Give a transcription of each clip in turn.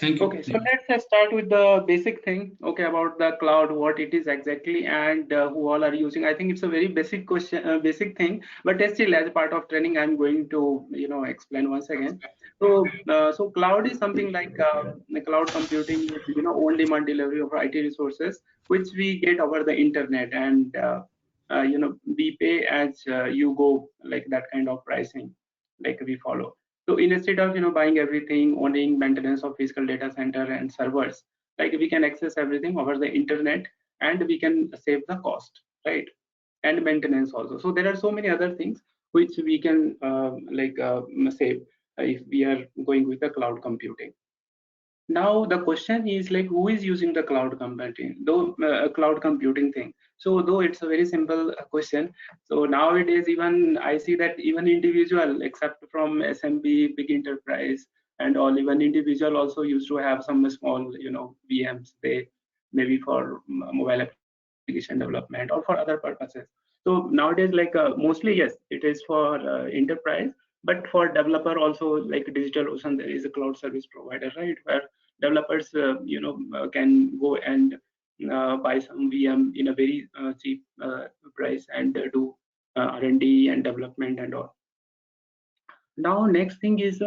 Thank you. Okay, so let's start with the basic thing, okay, about the cloud, what it is exactly, and who all are using. I think it's a very basic question, basic thing, but still, as a part of training, I'm going to, explain once again. So cloud is something like the cloud computing is, on-demand delivery of IT resources, which we get over the internet, and we pay as you go, like that kind of pricing, like we follow. So instead of buying everything, owning maintenance of physical data center and servers, like we can access everything over the internet, and we can save the cost, right? And maintenance also. So there are so many other things which we can save if we are going with the cloud computing. Now the question is like, who is using the cloud computing, though cloud computing thing? So though it's a very simple question, so nowadays even I see that even individual, except from SMB, big enterprise, and all, even individual also used to have some small VMs, they maybe for mobile application development or for other purposes. So nowadays, like mostly, yes, it is for enterprise, but for developer also, like DigitalOcean, there is a cloud service provider, right, where developers can go and buy some VM in a very cheap price and do R&D and development and all. Now next thing is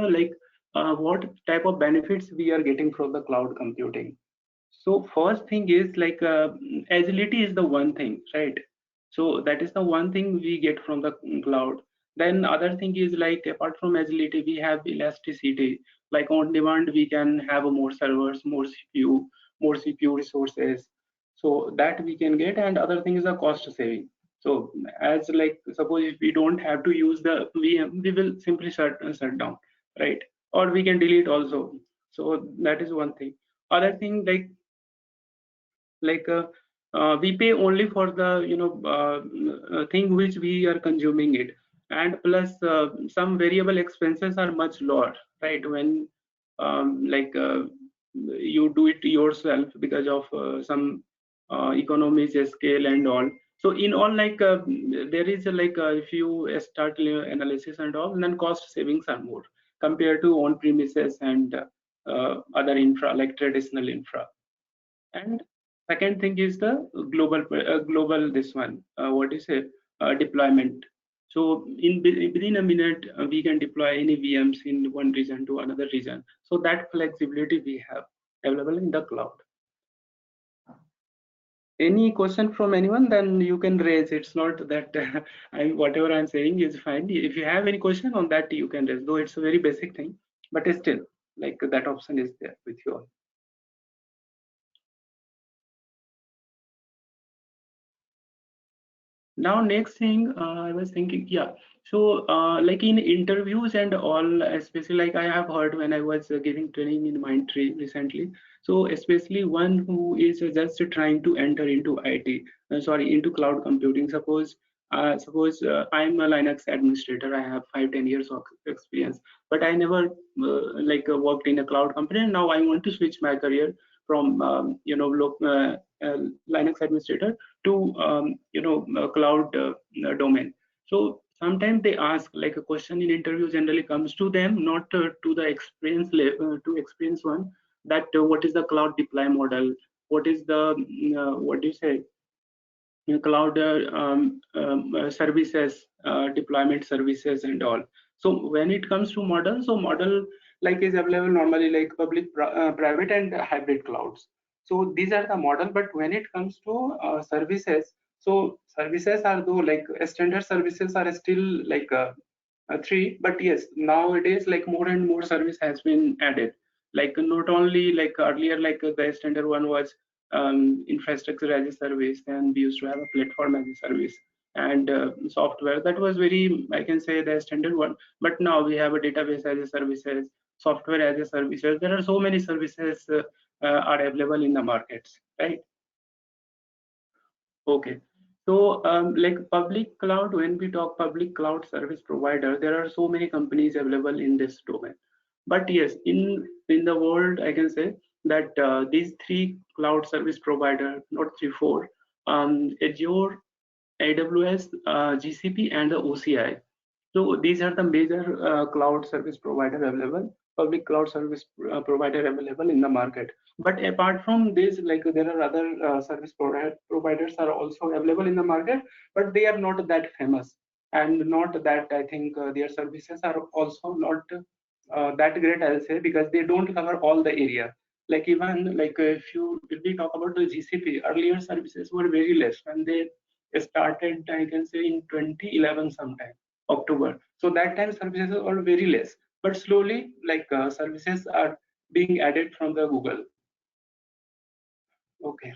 what type of benefits we are getting from the cloud computing. So first thing is like agility is the one thing, right? So that is the one thing we get from the cloud. Then other thing is like, apart from agility, we have elasticity. Like on demand, we can have more servers, more CPU resources. So that we can get. And other thing is the cost saving. So as like, suppose if we don't have to use the VM, we will simply shut down, right? Or we can delete also. So that is one thing. Other thing, we pay only for the thing which we are consuming it, and plus some variable expenses are much lower, right, when you do it yourself because of some economies of scale and all. So in all, there is if you start analysis and all, then cost savings are more compared to on premises and other infra, like traditional infra. And second thing is the global this one, what is it, deployment. So within a minute, we can deploy any VMs in one region to another region. So that flexibility we have available in the cloud. Any question from anyone, then you can raise. It's not that whatever I'm saying is fine. If you have any question on that, you can raise, though it's a very basic thing, but still, like that option is there with you all. Now next thing, I was thinking, yeah, so like in interviews and all, especially like I have heard when I was giving training in Mindtree recently, so especially one who is just trying to enter into IT, sorry, into cloud computing. Suppose I'm a Linux administrator, I have 5-10 years of experience, but I never worked in a cloud company, and now I want to switch my career from Linux administrator to cloud domain. So sometimes they ask, like, a question in interview generally comes to them, not to the experience to experience one, that what is the cloud deploy model, what is the what do you say, cloud services, deployment services and all. So when it comes to model, so model like is available normally like public, private and hybrid clouds. So these are the model, but when it comes to services, so services are though like standard services are still like three, but yes, nowadays like more and more service has been added. Like not only like earlier, like the standard one was infrastructure as a service, then we used to have a platform as a service, and software, that was very, I can say, the standard one. But now we have a database as a services, software as a services. There are so many services are available in the markets, right? Okay. So like public cloud, when we talk public cloud service provider, there are so many companies available in this domain. But yes, in the world, I can say that these three cloud service provider, not three, four, Azure, AWS, GCP, and the OCI. So these are the major cloud service provider available. public cloud service provider available in the market. But apart from this, like there are other service providers are also available in the market, but they are not that famous, and not that I think their services are also not that great, I'll say, because they don't cover all the area. Like even like if we talk about the GCP, earlier services were very less when they started, I can say in 2011 sometime, October. So that time services are very less, but slowly like services are being added from the Google. Okay.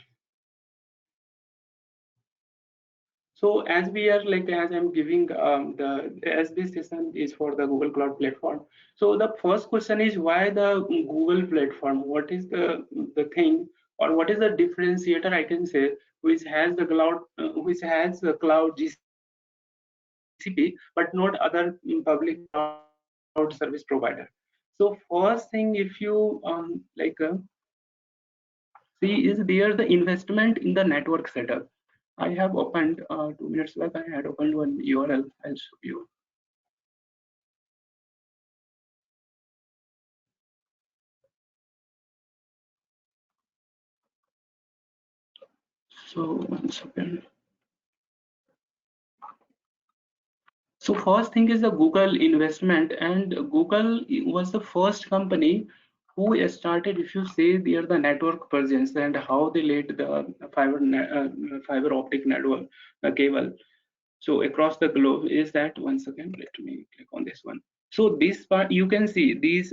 So as we are like, as I'm giving as this session is for the Google Cloud Platform. So the first question is why the Google Platform? What is the thing, or what is the differentiator, I can say, which has the cloud, which has the cloud GCP, but not other public cloud service provider? So first thing, if you see, is there the investment in the network setup. I have opened 2 minutes back. I had opened one URL. I'll show you. So 1 second. So first thing is the Google investment, and Google was the first company who started, if you say, they are the network presence and how they laid the fiber optic network cable. So across the globe is that, once again, let me click on this one. So this part you can see this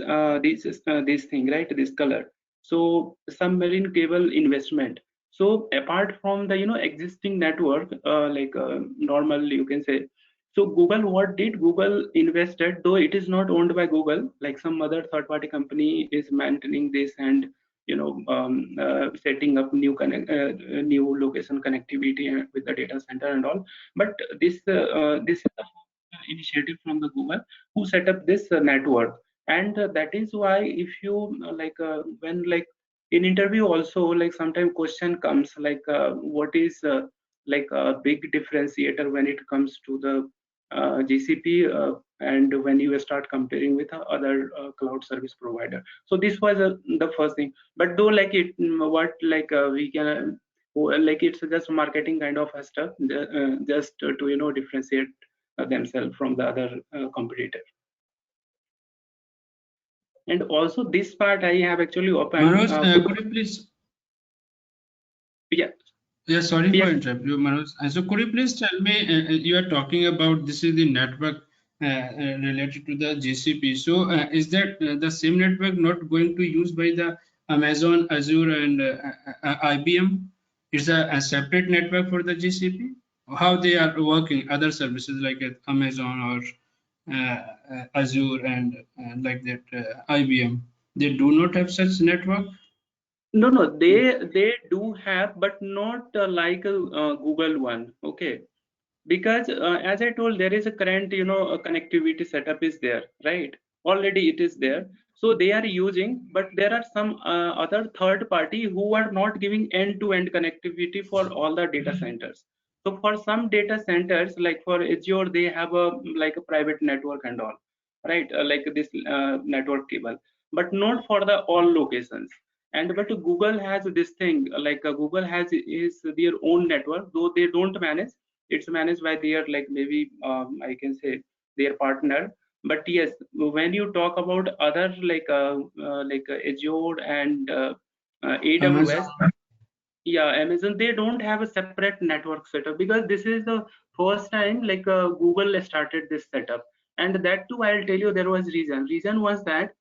thing, right, this color. So submarine cable investment. So apart from the existing network, normal, you can say. So Google, what did Google invested, though it is not owned by Google, like some other third party company is maintaining this, and setting up new location connectivity with the data center and all. But this is the initiative from the Google who set up this network. And that is why, if you when like in interview also, like sometimes question comes like what is like a big differentiator when it comes to the GCP, and when you start comparing with other cloud service provider. So this was the first thing. But though like it, what like we can like it's just marketing kind of stuff, just to differentiate themselves from the other competitor. And also this part I have actually opened. Manoj, could you please? Yeah. Yeah, sorry for interrupting you, Manoj. So could you please tell me, you are talking about this is the network related to the GCP. So is that the same network not going to use by the Amazon, Azure, and IBM? It's a separate network for the GCP? How they are working, other services like Amazon or Azure and like that IBM, they do not have such network? No, they do have, but not like a Google one. Okay, because as I told, there is a current a connectivity setup is there, right? Already it is there, so they are using. But there are some other third party who are not giving end-to-end connectivity for all the data centers. So for some data centers, like for Azure, they have a like a private network and all, right? Like this network cable, but not for the all locations. And but Google has this thing, like Google has is their own network, though they don't manage. It's managed by their, like, maybe I can say, their partner. But yes, when you talk about other like Azure and AWS, Amazon. yeah, Amazon, they don't have a separate network setup, because this is the first time like Google started this setup. And that too, I'll tell you, there was reason was that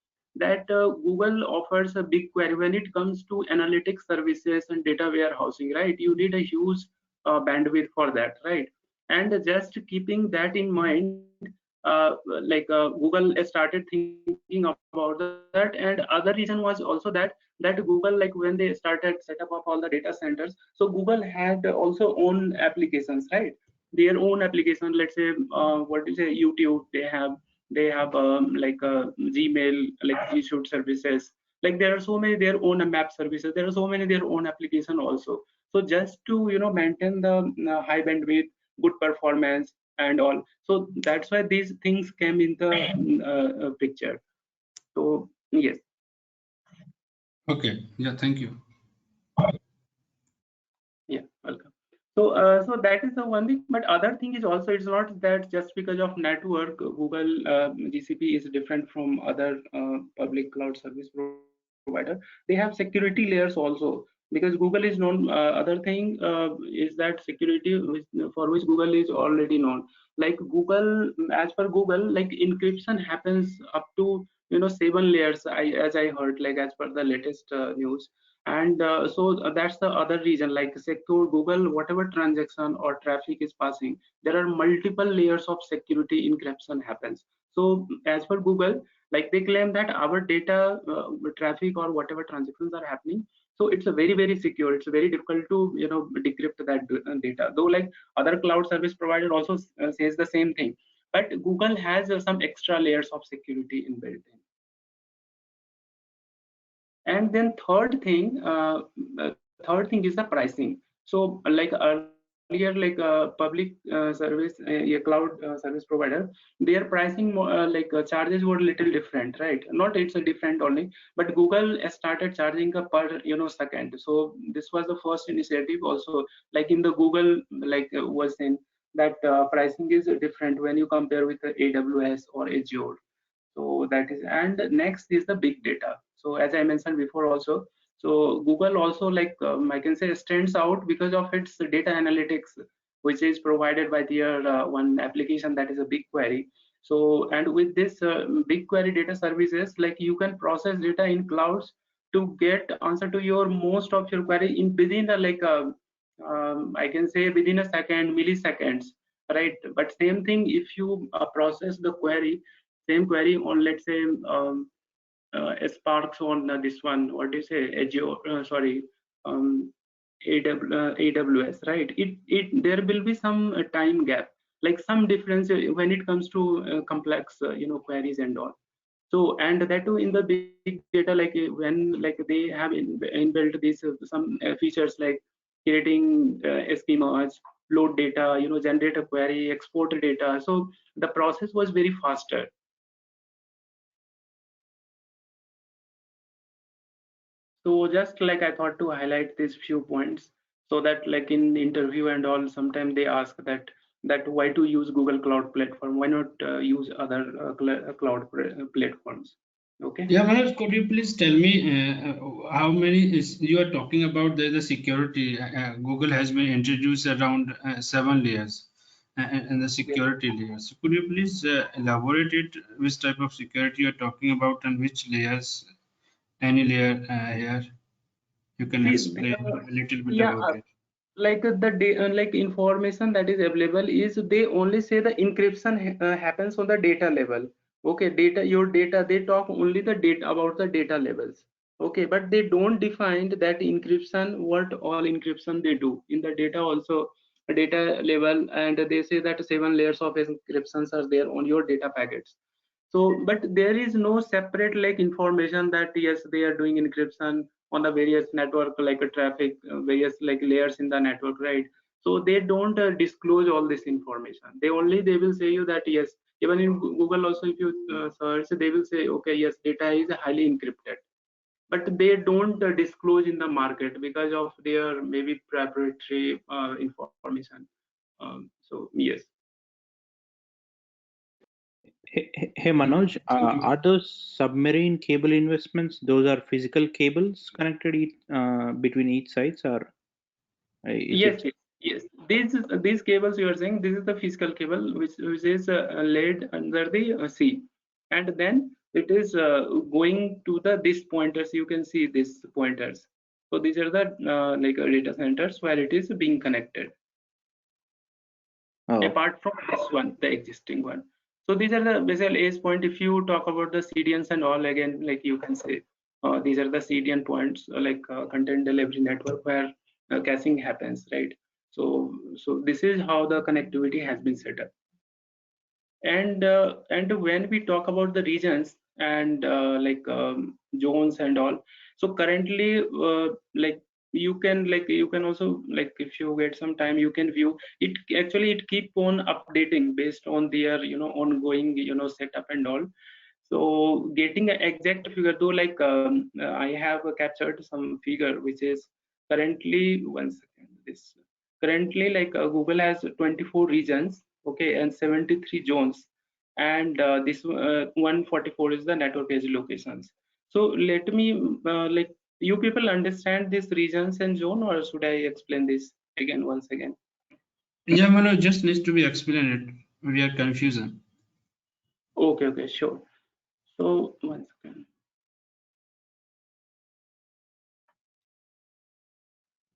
Google offers a big query when it comes to analytics services and data warehousing, right? You need a huge bandwidth for that, right? And just keeping that in mind, Google started thinking about that. And other reason was also that Google, like when they started setup of all the data centers, so Google had also own applications, right? Their own application, let's say what do you say, YouTube, they have Gmail, like G Suite services. Like there are so many their own map services, there are so many their own application also. So just to maintain the high bandwidth, good performance and all, so that's why these things came in the picture. So yes. Okay. Yeah. Thank you. Yeah, welcome. So, so that is the one thing. But other thing is also, it's not that just because of network, Google GCP is different from other public cloud service provider. They have security layers also, because Google is known. Other thing is that security, for which Google is already known. Like Google, as per Google, like encryption happens up to 7 layers. As I heard, like as per the latest news. And so that's the other reason, like secure Google, whatever transaction or traffic is passing, there are multiple layers of security encryption happens. So as per Google, like they claim that our data, traffic or whatever transactions are happening, so it's a very secure. It's very difficult to decrypt that data, though like other cloud service provider also says the same thing, but Google has some extra layers of security inbuilt in. And then third thing is the pricing. So like earlier, like public service, a cloud service provider, their pricing charges were little different, right? Not it's a different only, but Google started charging a per second. So this was the first initiative also, like in the Google, like was in that pricing is different when you compare with the AWS or Azure. So that is, and next is the big data. So as I mentioned before also, so Google also, like I can say, stands out because of its data analytics, which is provided by their one application, that is a BigQuery. So and with this BigQuery data services, like you can process data in clouds to get answer to your most of your query in within a I can say within a second, milliseconds, right? But same thing if you process the query, same query on, let's say, Sparks on this one, what do you say, Azure, sorry, um, AWS, right? It there will be some time gap, like some difference when it comes to complex, queries and all. So and that too in the big data, like when like they have inbuilt these some features like creating schemas, load data, generate a query, export data. So the process was very faster. So just like I thought to highlight these few points, so that like in the interview and all, sometimes they ask that why to use Google Cloud Platform? Why not use other cloud platforms? Okay. Yeah, Manoj, could you please tell me how many is you are talking about the security? Google has been introduced around 7 layers and the Yes. security layers. So could you please elaborate it, which type of security you are talking about and which layers, any layer here? You can See, explain a little bit yeah, about it. like like information that is available is, they only say the encryption happens on the data level. Okay, data, your data, they talk only the data about the data levels. Okay, but they don't define that encryption, what all encryption they do in the data also, data level. And they say that 7 layers of encryptions are there on your data packets. So but there is no separate like information that yes, they are doing encryption on the various network, like a traffic, various like layers in the network, right? So they don't disclose all this information. They will say you that yes, even in Google also, if you search, they will say okay, yes, data is highly encrypted, but they don't disclose in the market because of their maybe proprietary information. So yes. Hey Manoj, Thank you. are those submarine cable investments? Those are physical cables connected between each sides, or is Yes, it? yes, yes. These cables you are saying, this is the physical cable which is laid under the sea, and then it is going to the these pointers. You can see these pointers. So these are the data centers where it is being connected. Oh, Apart from this one, the existing one. So these are the basal ace point. If you talk about the CDNs and all, again, like you can say, these are the CDN points, content delivery network, where caching happens, right? So this is how the connectivity has been set up. And when we talk about the regions and zones and all, so currently you can also, like if you get some time, you can view it. Actually it keep on updating based on their ongoing setup and all. So getting an exact figure, though, like I have captured some figure which is currently, one second, this currently like Google has 24 regions, okay, and 73 zones, and this 144 is the network edge locations. So let me like, you people understand these regions and zone, or should I explain this again once again? Yeah, Manu, just needs to be explained. We are confusion. Okay, okay, sure. So one second.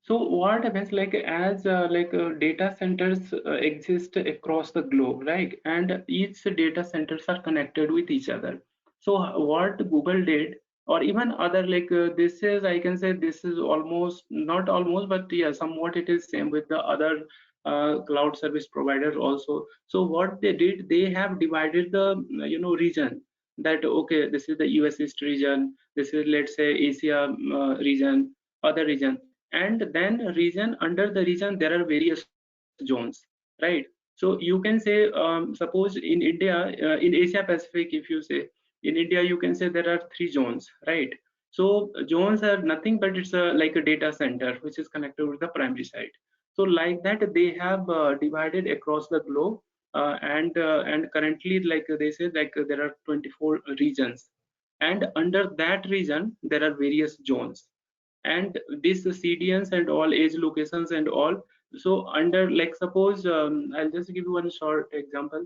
So what happens, like, as data centers exist across the globe, right? And each data centers are connected with each other. So what Google did, or even other, like this is, I can say this is almost, not almost, but yeah, somewhat it is same with the other cloud service providers also. So what they did, they have divided the region, that okay, this is the US East region, this is, let's say, Asia region, other region, and then region, under the region there are various zones, right? So you can say, suppose in India, in Asia Pacific, if you say in India, you can say there are 3 zones, right? So zones are nothing but it's like a data center which is connected with the primary site. So like that they have divided across the globe, and currently, like they say, like there are 24 regions, and under that region there are various zones, and these CDNs and all edge locations and all. So under, like, suppose I'll just give you one short example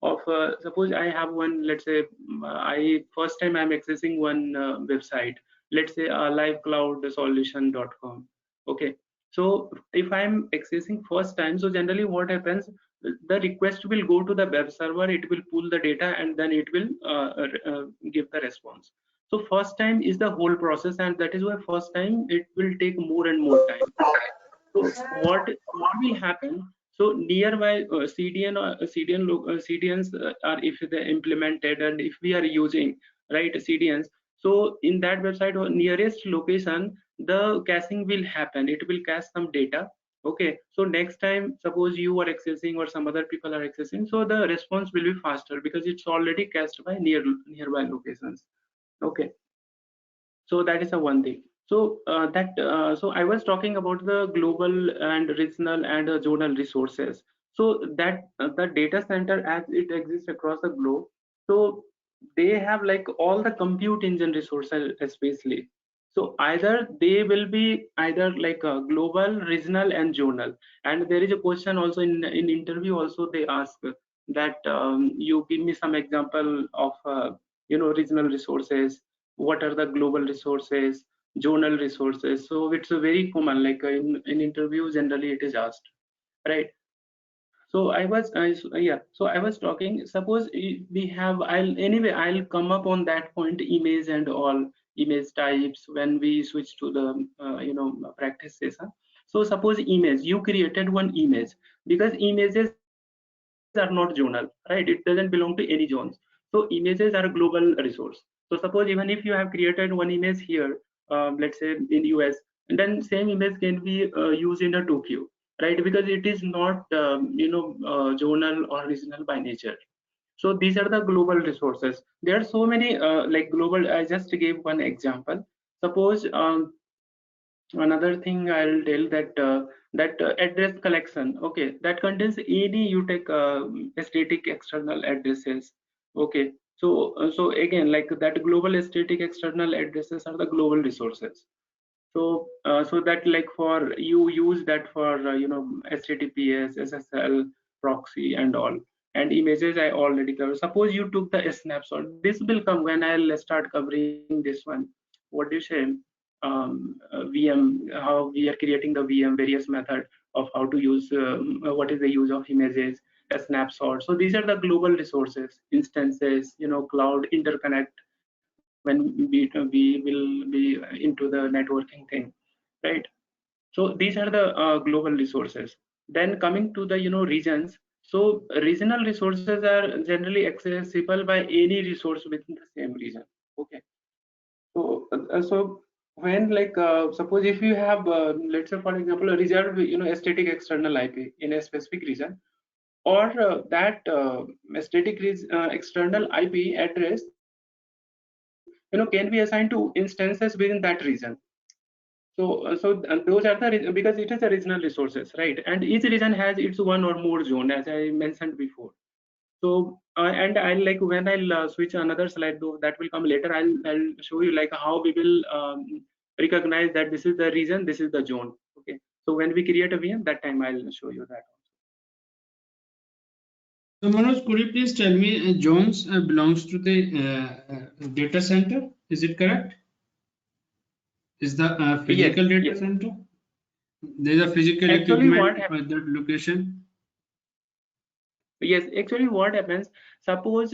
of suppose I have one, let's say, I first time I'm accessing one website, let's say livecloudsolution.com. Okay, so if I'm accessing first time, so generally what happens, the request will go to the web server, it will pull the data, and then it will give the response. So first time is the whole process, and that is why first time it will take more and more time. So what will happen? So nearby CDN or CDNs are, if they implemented, and if we are using, right, CDNs, so in that website or nearest location, the caching will happen. It will cache some data. Okay, so next time, suppose you are accessing or some other people are accessing, so the response will be faster because it's already cached by nearby locations. Okay, so that is a one thing. So so I was talking about the global and regional and zonal resources. So that the data center as it exists across the globe, so they have like all the compute engine resources especially. So either they will be either like a global, regional and zonal. And there is a question also in interview also, they ask that you give me some example of regional resources, what are the global resources, zonal resources. So it's a very common, like in interviews generally it is asked, right? So yeah, so I was talking, suppose we have, I'll come up on that point, image and all, image types, when we switch to the practice session. So suppose image, you created one image, because images are not zonal, right? It doesn't belong to any zones. So images are a global resource. So suppose even if you have created one image here, let's say in US, and then same image can be used in a Tokyo, right? Because it is not zonal or regional by nature. So these are the global resources. There are so many like global. I just gave one example. Suppose another thing I'll tell, that address collection, okay, that contains any, you take static external addresses. Okay, so again, like that global static external addresses are the global resources. So that, like, for you use that for HTTPS, SSL, proxy and all. And images I already covered. Suppose you took the snapshot, this will come when I'll start covering this one. What do you say? VM, how we are creating the VM, various method of how to use, what is the use of images, a snapshot. So these are the global resources, instances, cloud interconnect, when we will be into the networking thing, right? So these are the global resources. Then coming to the regions. So regional resources are generally accessible by any resource within the same region. Okay, so when, like, suppose if you have let's say for example a reserved a static external IP in a specific region, or that static external IP address can be assigned to instances within that region. So those are the, because it is a regional resources, right? And each region has its one or more zone, as I mentioned before. So and I'll, like, when I'll switch another slide, though that will come later, I'll show you like how we will recognize that this is the region, this is the zone. Okay, so when we create a VM, that time I'll show you that. So Manoj, could you please tell me, Jones belongs to the data center? Is it correct? Is the physical Yes, data yes. center? There is a physical Actually, what equipment happens? at that location. Yes, actually what happens, suppose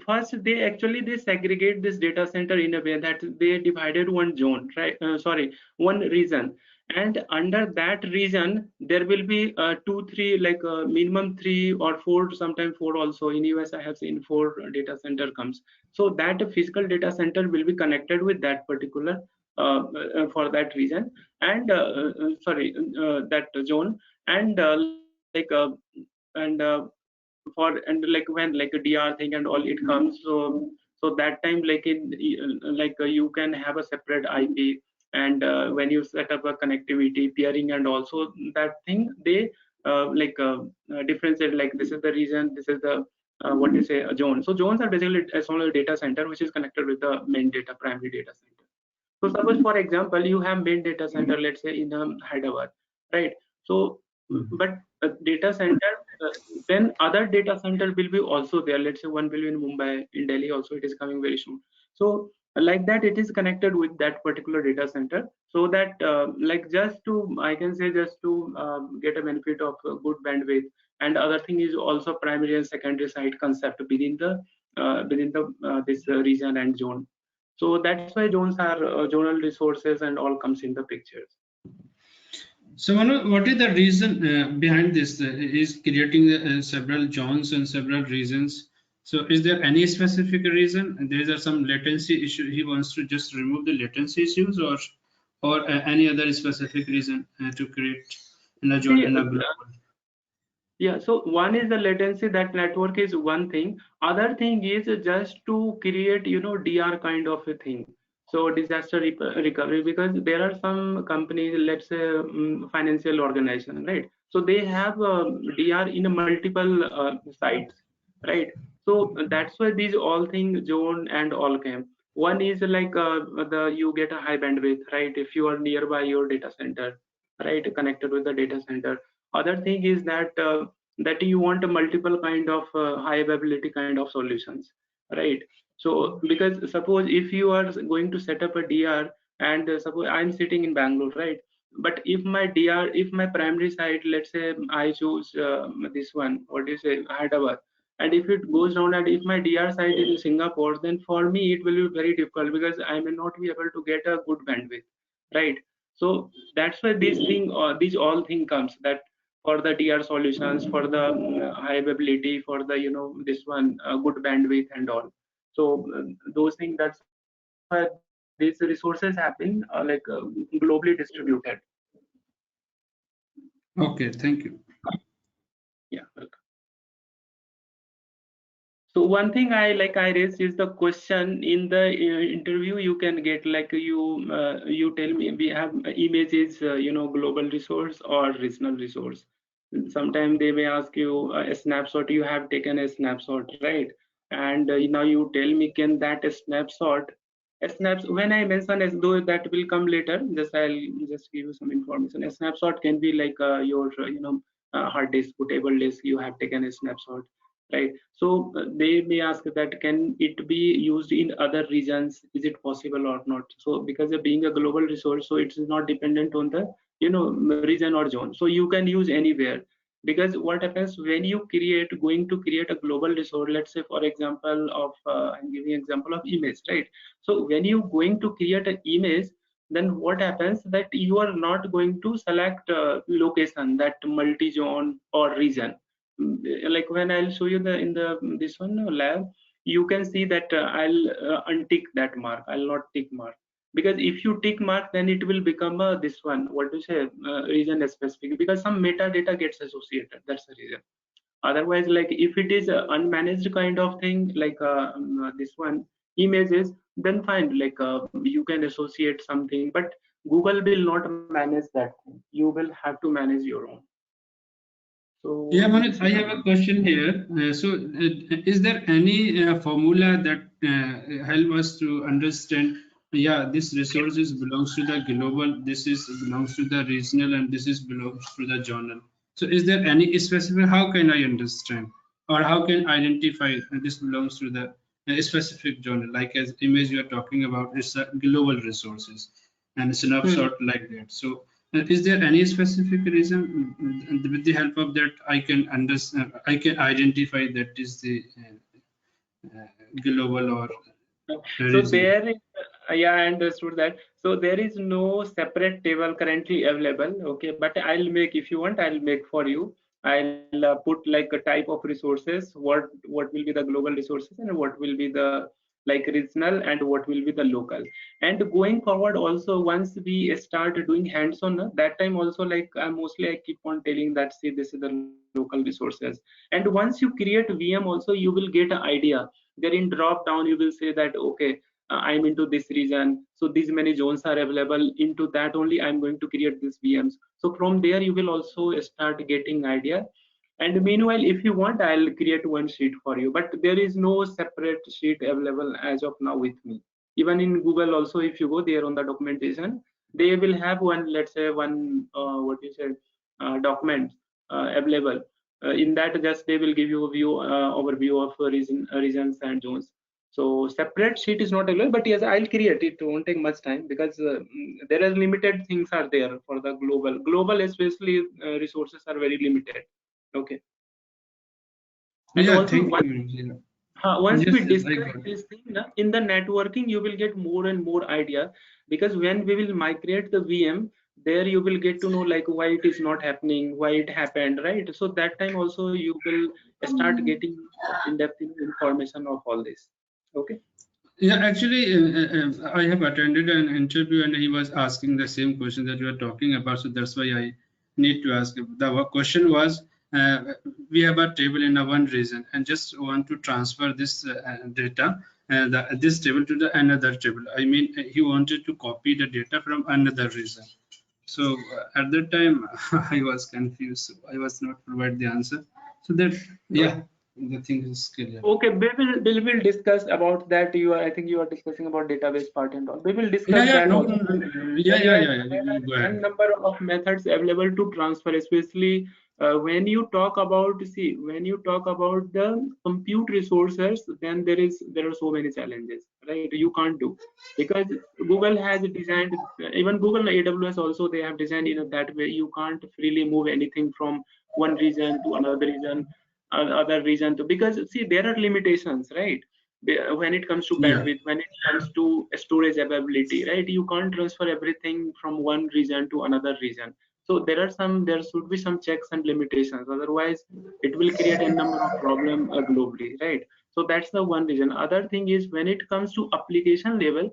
first they segregate this data center in a way that they divided one zone, right? Sorry, one region, and under that region there will be two, three, like minimum 3 or 4, sometimes 4 also. In US I have seen 4 data center comes. So that physical data center will be connected with that particular for that region, and that zone, and and for, and like when like a DR thing and all it comes, so that time, like in you can have a separate IP, and when you set up a connectivity peering, and also that thing they differentiate, like this is the region, this is the what you say, a zone. So zones are basically a small data center which is connected with the main data, primary data center. So suppose, for example, you have main data center, let's say in Hyderabad, right? So, but a data center, then other data center will be also there. Let's say one will be in Mumbai, in Delhi also it is coming very soon. So like that, it is connected with that particular data center, so that like just to, I can say, just to get a benefit of good bandwidth. And other thing is also primary and secondary site concept within the this region and zone. So that's why zones are zonal resources and all comes in the pictures. So Manoj, what is the reason behind this? Is creating several zones and several regions. So is there any specific reason? And there is some latency issue. He wants to just remove the latency issues, or any other specific reason to create in a zone See, in a global. yeah, so one is the latency, that network is one thing. Other thing is just to create, DR kind of a thing. So disaster recovery, because there are some companies, let's say financial organization, right? So they have DR in multiple sites, right? So that's why these all things zone and all came. One is like you get a high bandwidth, right? If you are nearby your data center, right, connected with the data center. Other thing is that you want a multiple kind of high availability kind of solutions, right? So because suppose if you are going to set up a DR, and suppose I'm sitting in Bangalore, right? But if my DR, if my primary site, let's say I choose this one, what do you say, Hyderabad, and if it goes down, and if my DR site is in Singapore, then for me it will be very difficult, because I may not be able to get a good bandwidth, right? So that's why this thing, these all thing comes, that for the DR solutions, for the high availability, for the this one good bandwidth and all. So those things, that's why these resources have been globally distributed. Okay, thank you. Yeah, welcome. So one thing I raised is the question in the interview. You can get like you tell me, we have images, global resource or regional resource. Sometimes they may ask you a snapshot. You have taken a snapshot, right? And now you tell me, can that when I mention, as though that will come later, I'll just give you some information. A snapshot can be like your hard disk, bootable disk. You have taken a snapshot, right? So they may ask that, can it be used in other regions? Is it possible or not? So because of being a global resource, so it's not dependent on the region or zone. So you can use anywhere, because what happens when you going to create a global resource, let's say for example of I'm giving example of image, right? So when you going to create an image, then what happens that you are not going to select location, that multi-zone or region. Like when I'll show you the in the this one lab, you can see that I'll untick that mark. I'll not tick mark, because if you tick mark, then it will become this one, what to say, region specific, because some metadata gets associated. That's the reason. Otherwise, like if it is a unmanaged kind of thing, like this one, images, then fine, like you can associate something, but Google will not manage that thing. You will have to manage your own. Yeah, So Manoj, this I is have a question here. Is there any formula that help us to understand? Yeah, this resources belongs to the global, this is belongs to the regional, and this is belongs to the journal. So, is there any specific? How can I understand, or how can I identify this belongs to the specific journal? Like as image you are talking about, it's a global resources and snapshot like that. So is there any specific reason with the help of that I can understand, I can identify that is the global or So regional? there is, yeah, I understood that. So there is no separate table currently available. Okay, but I'll make, if you want, I'll make for you. I'll put like a type of resources, what will be the global resources and what will be the like regional and what will be the local. And going forward also, once we start doing hands-on, that time also, like mostly I keep on telling that, see, this is the local resources. And once you create VM also, you will get an idea. There in drop down you will say that, okay, I'm into this region, so these many zones are available. Into that only I'm going to create these VMs. So from there you will also start getting idea. And meanwhile, if you want, I'll create one sheet for you, but there is no separate sheet available as of now with me. Even in Google also, if you go there on the documentation, they will have one, let's say one what you say, document available. In that, just they will give you a view overview of regions and zones. So separate sheet is not available, but yes, I'll create it. It won't take much time because there are limited things are there for the global especially resources are very limited. Okay. And Yeah, also, thank you, Manoj. once we Yes, yes, I discuss got it. this thing in the networking, you will get more and more idea, because when we will migrate the VM, there you will get to know like why it is not happening, why it happened, right? So that time also you will start getting in-depth information of all this. Okay. Yeah, actually, I have attended an interview and he was asking the same question that you are talking about. So that's why I need to ask. The question was, we have a table in a one region and just want to transfer this data, this table to the another table. I mean, he wanted to copy the data from another region. So at that time, I was confused. So I was not provide the answer. So that, yeah, the thing is clear. Okay, we will discuss about that. I think you are discussing about database part and all. We will Yeah, discuss yeah, that no, also. no, no, yeah, There yeah, are yeah, yeah. You go n ahead. number of methods available to transfer, especially when you talk about, see, when you talk about the compute resources, then there are so many challenges, right? You can't do, because Google has designed, even Google and AWS also, they have designed in that way. You can't freely move anything from one region to another region, other region to, because see, there are limitations, right? When it comes to Yeah, bandwidth, when it comes to storage availability, right? You can't transfer everything from one region to another region. So there should be some checks and limitations, otherwise it will create a number of problem globally, right? So that's the one reason. Other thing is, when it comes to application level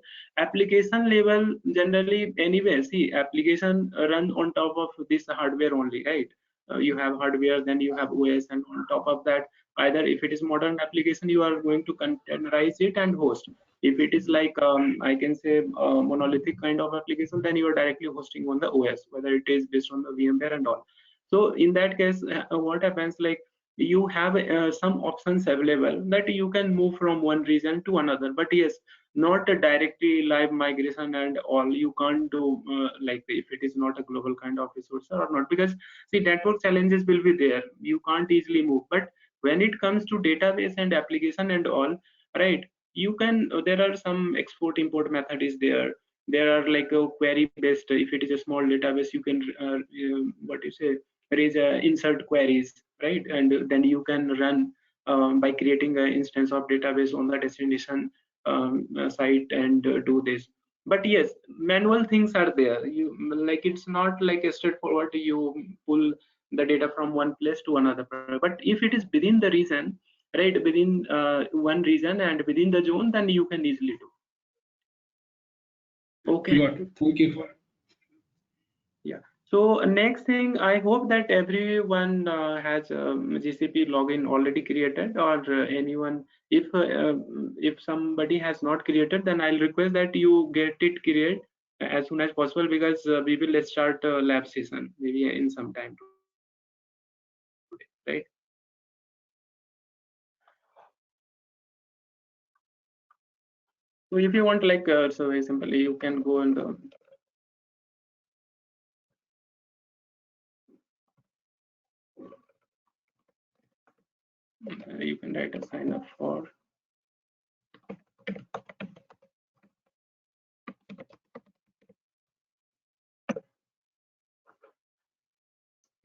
generally, anyway, see, application run on top of this hardware only, right? You have hardware, then you have OS, and on top of that, either if it is modern application, you are going to containerize it and host. If it is like I can say monolithic kind of application, then you are directly hosting on the OS, whether it is based on the VMware and all. So in that case, what happens, like, you have some options available that you can move from one region to another, but yes, not a directly live migration and all. You can't do like, if it is not a global kind of resource or not, because see, network challenges will be there, you can't easily move. But when it comes to database and application and all, right, you can, there are some export import method is there. There are like a query based, if it is a small database, you can what you say, raise insert queries, right? And then you can run by creating an instance of database on the destination site and do this. But yes, manual things are there. You, like, it's not like a straightforward you pull the data from one place to another. But if it is within the region, right, within one region and within the zone, then you can easily do. Okay. got it. Thank you for. Yeah. So next thing, I hope that everyone has GCP login already created, or anyone, if somebody has not created, then I'll request that you get it created as soon as possible, because we will start lab session maybe in some time today, right? So if you want, like, so very simply, you can go and you can write a sign up for.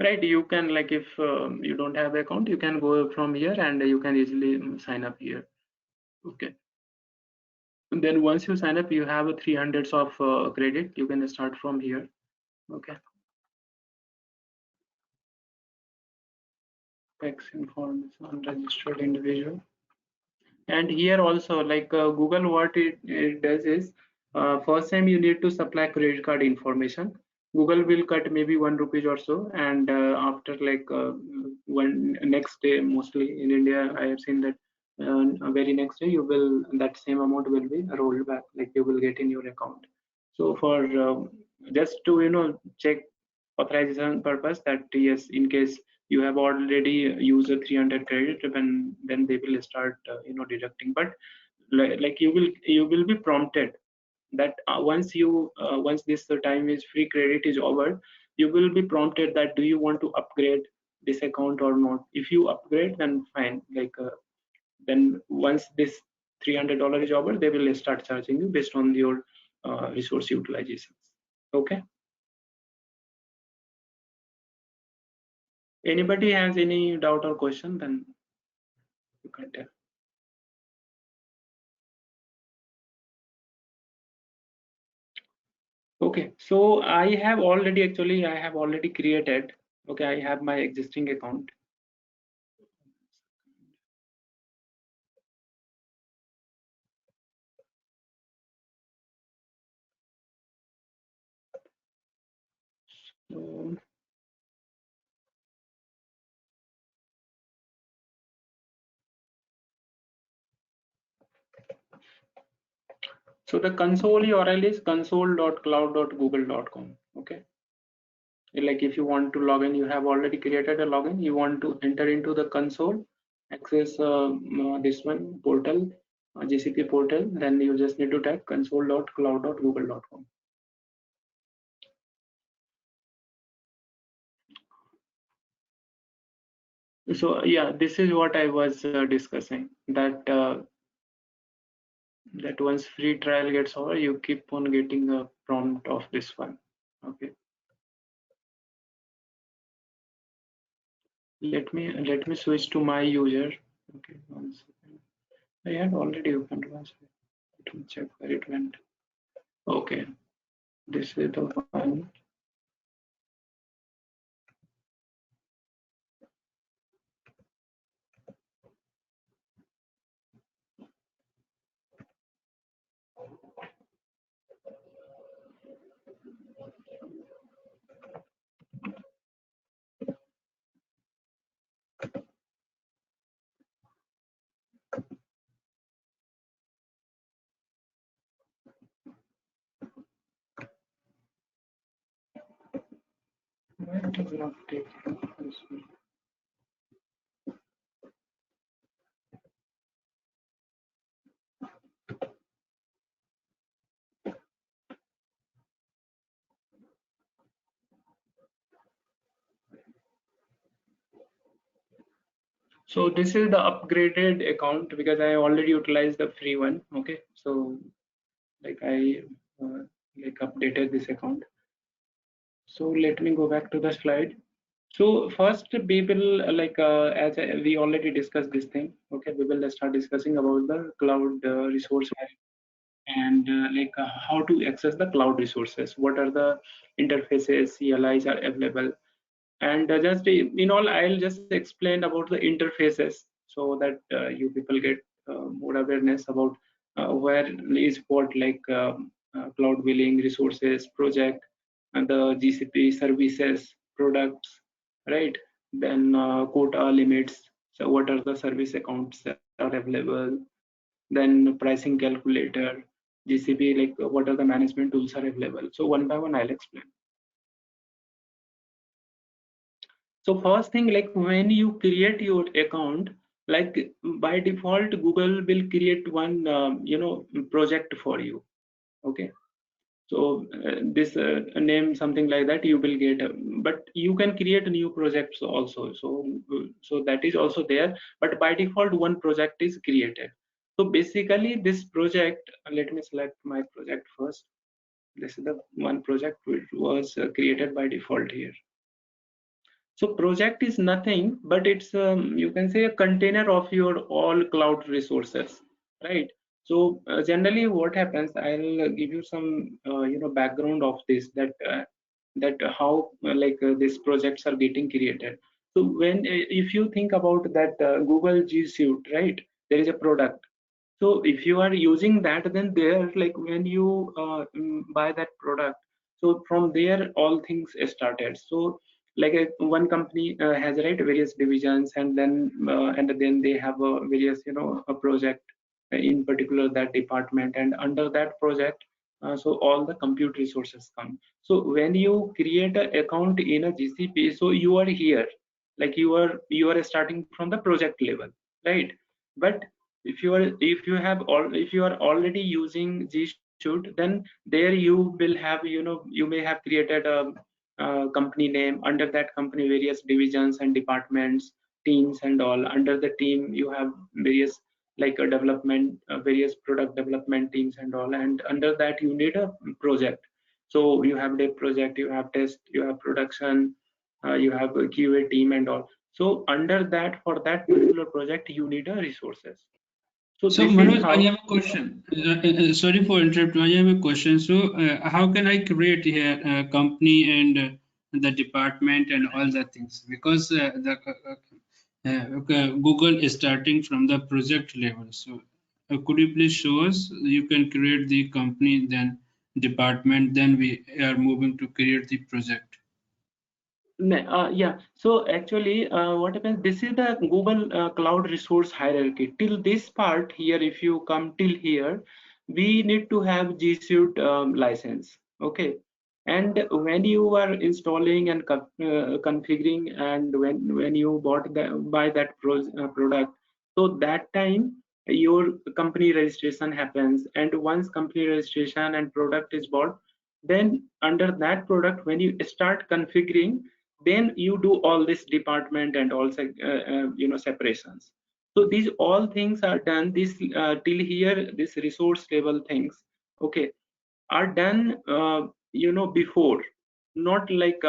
Right, you can, like, if you don't have account, you can go from here and you can easily sign up here. Okay. And then once you sign up, you have a 300 of credit. You can start from here. Okay. Tax information, unregistered individual. And here also, like, Google, what it does is, first time you need to supply credit card information. Google will cut maybe ₹1 or so, and after, like, one next day, mostly in India, I have seen that very next day, you will, that same amount will be rolled back, like you will get in your account. So for just to check authorization purpose, that yes, in case you have already used a 300 credit, then they will start deducting. But like you will be prompted that once this time is free credit is over, you will be prompted that do you want to upgrade this account or not. If you upgrade, then fine, like, then once this $300 is over, they will start charging you based on your resource utilizations. Okay. Anybody has any doubt or question, then you can tell. Okay, so I have already created. Okay, I have my existing account. So the console URL is console.cloud.google.com. Okay. Like, if you want to log in, you have already created a login, you want to enter into the console, access this one portal, GCP portal, then you just need to type console.cloud.google.com. So yeah, this is what I was discussing, that that once free trial gets over, you keep on getting a prompt of this one. Okay. Let me switch to my user. Okay, 1 second. I had already opened one. Let me check where it went. Okay, this is the one. Why it is not taking this one? So this is the upgraded account, because I already utilized the free one. Okay, so like I like updated this account. So let me go back to the slide. So first we will as we already discussed this thing. Okay, we will start discussing about the cloud resource and how to access the cloud resources. What are the interfaces, CLIs are available, and just in all, I'll just explain about the interfaces so that you people get more awareness about where is what, like cloud billing, resources, project, the GCP services, products, right? Then quota limits. So what are the service accounts that are available? Then pricing calculator, GCP, like what are the management tools are available. So one by one, I'll explain. So first thing, like when you create your account, like by default, Google will create one, project for you. Okay. So this name something like that you will get, but you can create new projects also. So that is also there. But by default, one project is created. So basically, this project. Let me select my project first. This is the one project which was created by default here. So project is nothing, but it's you can say a container of your all cloud resources, right? So generally, what happens? I'll give you some background of this that how these projects are getting created. So when if you think about that Google G Suite, right? There is a product. So if you are using that, then there, like when you buy that product, so from there all things started. So like one company has, right, various divisions, and then they have various a project in particular that department, and under that project, so all the compute resources come. So when you create an account in a GCP, so you are here, like you are starting from the project level, right? But if you are already using G Suite, then there you will have, you may have created a company name. Under that company, various divisions and departments, teams and all. Under the team, you have various like a development, various product development teams and all. And under that, you need a project. So you have dev project, you have test, you have production, you have a QA team and all. So under that, for that particular project, you need a resources. So So this is Manoj, I how. have a question. Sorry for interrupting. I have a question. So how can I create here a company and the department and all the things? Because Google is starting from the project level. So could you please show us? You can create the company, then department, then we are moving to create the project. Yeah, so actually what happens, this is the Google cloud resource hierarchy. Till this part here, if you come till here, we need to have G Suite license. Okay, and when you are installing and configuring, and when you buy that product, so that time your company registration happens, and once company registration and product is bought, then under that product, when you start configuring, then you do all this department and also separations. So these all things are done, this till here, this resource level things, okay, are done before, not like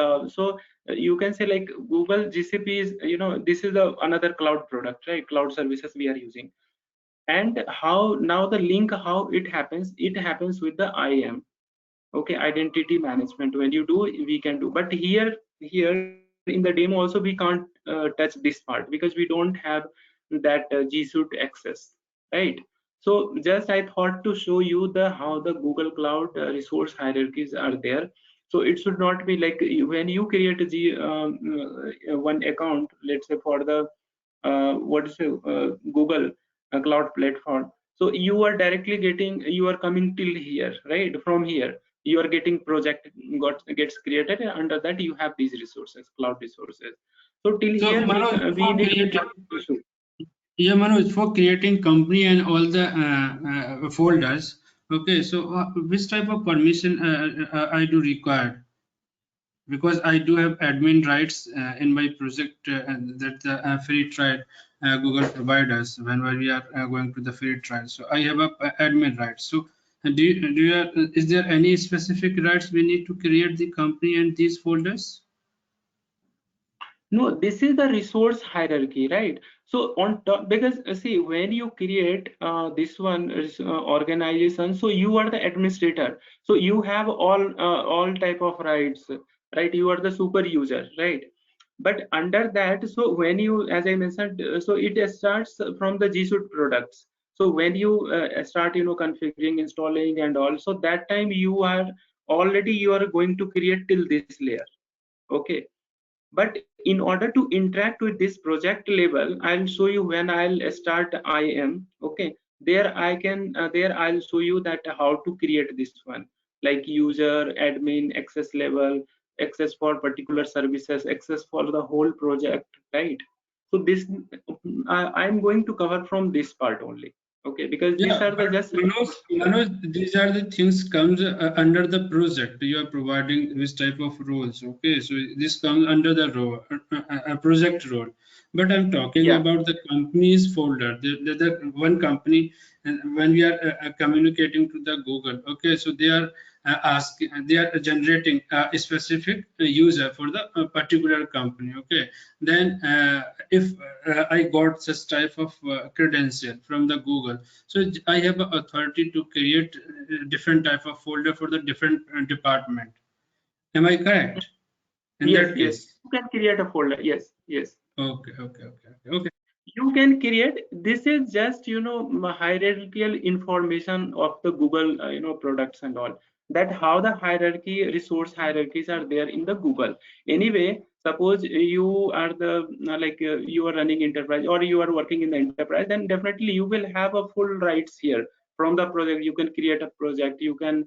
you can say like Google GCP is, this is another cloud product, right? Cloud services we are using. And how now the link, how it happens with the IAM. Okay, identity management, when you do, we can do. But here in the demo also, we can't touch this part, because we don't have that G Suite access, right? So just I thought to show you the how the Google cloud resource hierarchies are there. So it should not be like when you create a one account, let's say for the what is it, Google cloud platform. So you are directly getting, you are coming till here, right? From here you are getting project gets created, and under that you have these resources, cloud resources. So till So here Manoj, we for need to creating, issue. yeah, Manoj, for creating company and all the folders. Okay, so which type of permission I do require? Because I do have admin rights in my project and that the free trial Google provides us whenever we are going to the free trial. So I have a admin rights. So is there any specific rights we need to create the company and these folders? No, this is the resource hierarchy, right? So on top, because see, when you create this one organization, so you are the administrator, so you have all type of rights, right? You are the super user, right? But under that, so when you, as I mentioned, so it starts from the G Suite products. So when you start configuring, installing and all, so that time you are already you are going to create till this layer. Okay, but in order to interact with this project level, I'll show you when I'll start IM. Okay, there I can there I'll show you that how to create this one, like user, admin, access level, access for particular services, access for the whole project, right? So this I'm going to cover from this part only. Okay, because these Yeah, are the but just Manoj, these are the things comes under the project. You are providing this type of roles. Okay, so this comes under the role, project role. But I'm talking yeah. about the company's folder. The one company, when we are communicating to the Google. Okay, so they are asking, they are generating a specific user for the particular company. Okay, then if I got such type of credential from the Google, so I have a authority to create different type of folder for the different department. Am I correct in Yes, that yes, case? you can create a folder. Yes, yes. Okay, okay, okay, okay, okay. You can create, this is just hierarchical information of the Google products and all, that how the hierarchy, resource hierarchies are there in the Google. Anyway, suppose you are the you are running enterprise or you are working in the enterprise, then definitely you will have a full rights here. From the project you can create a project, you can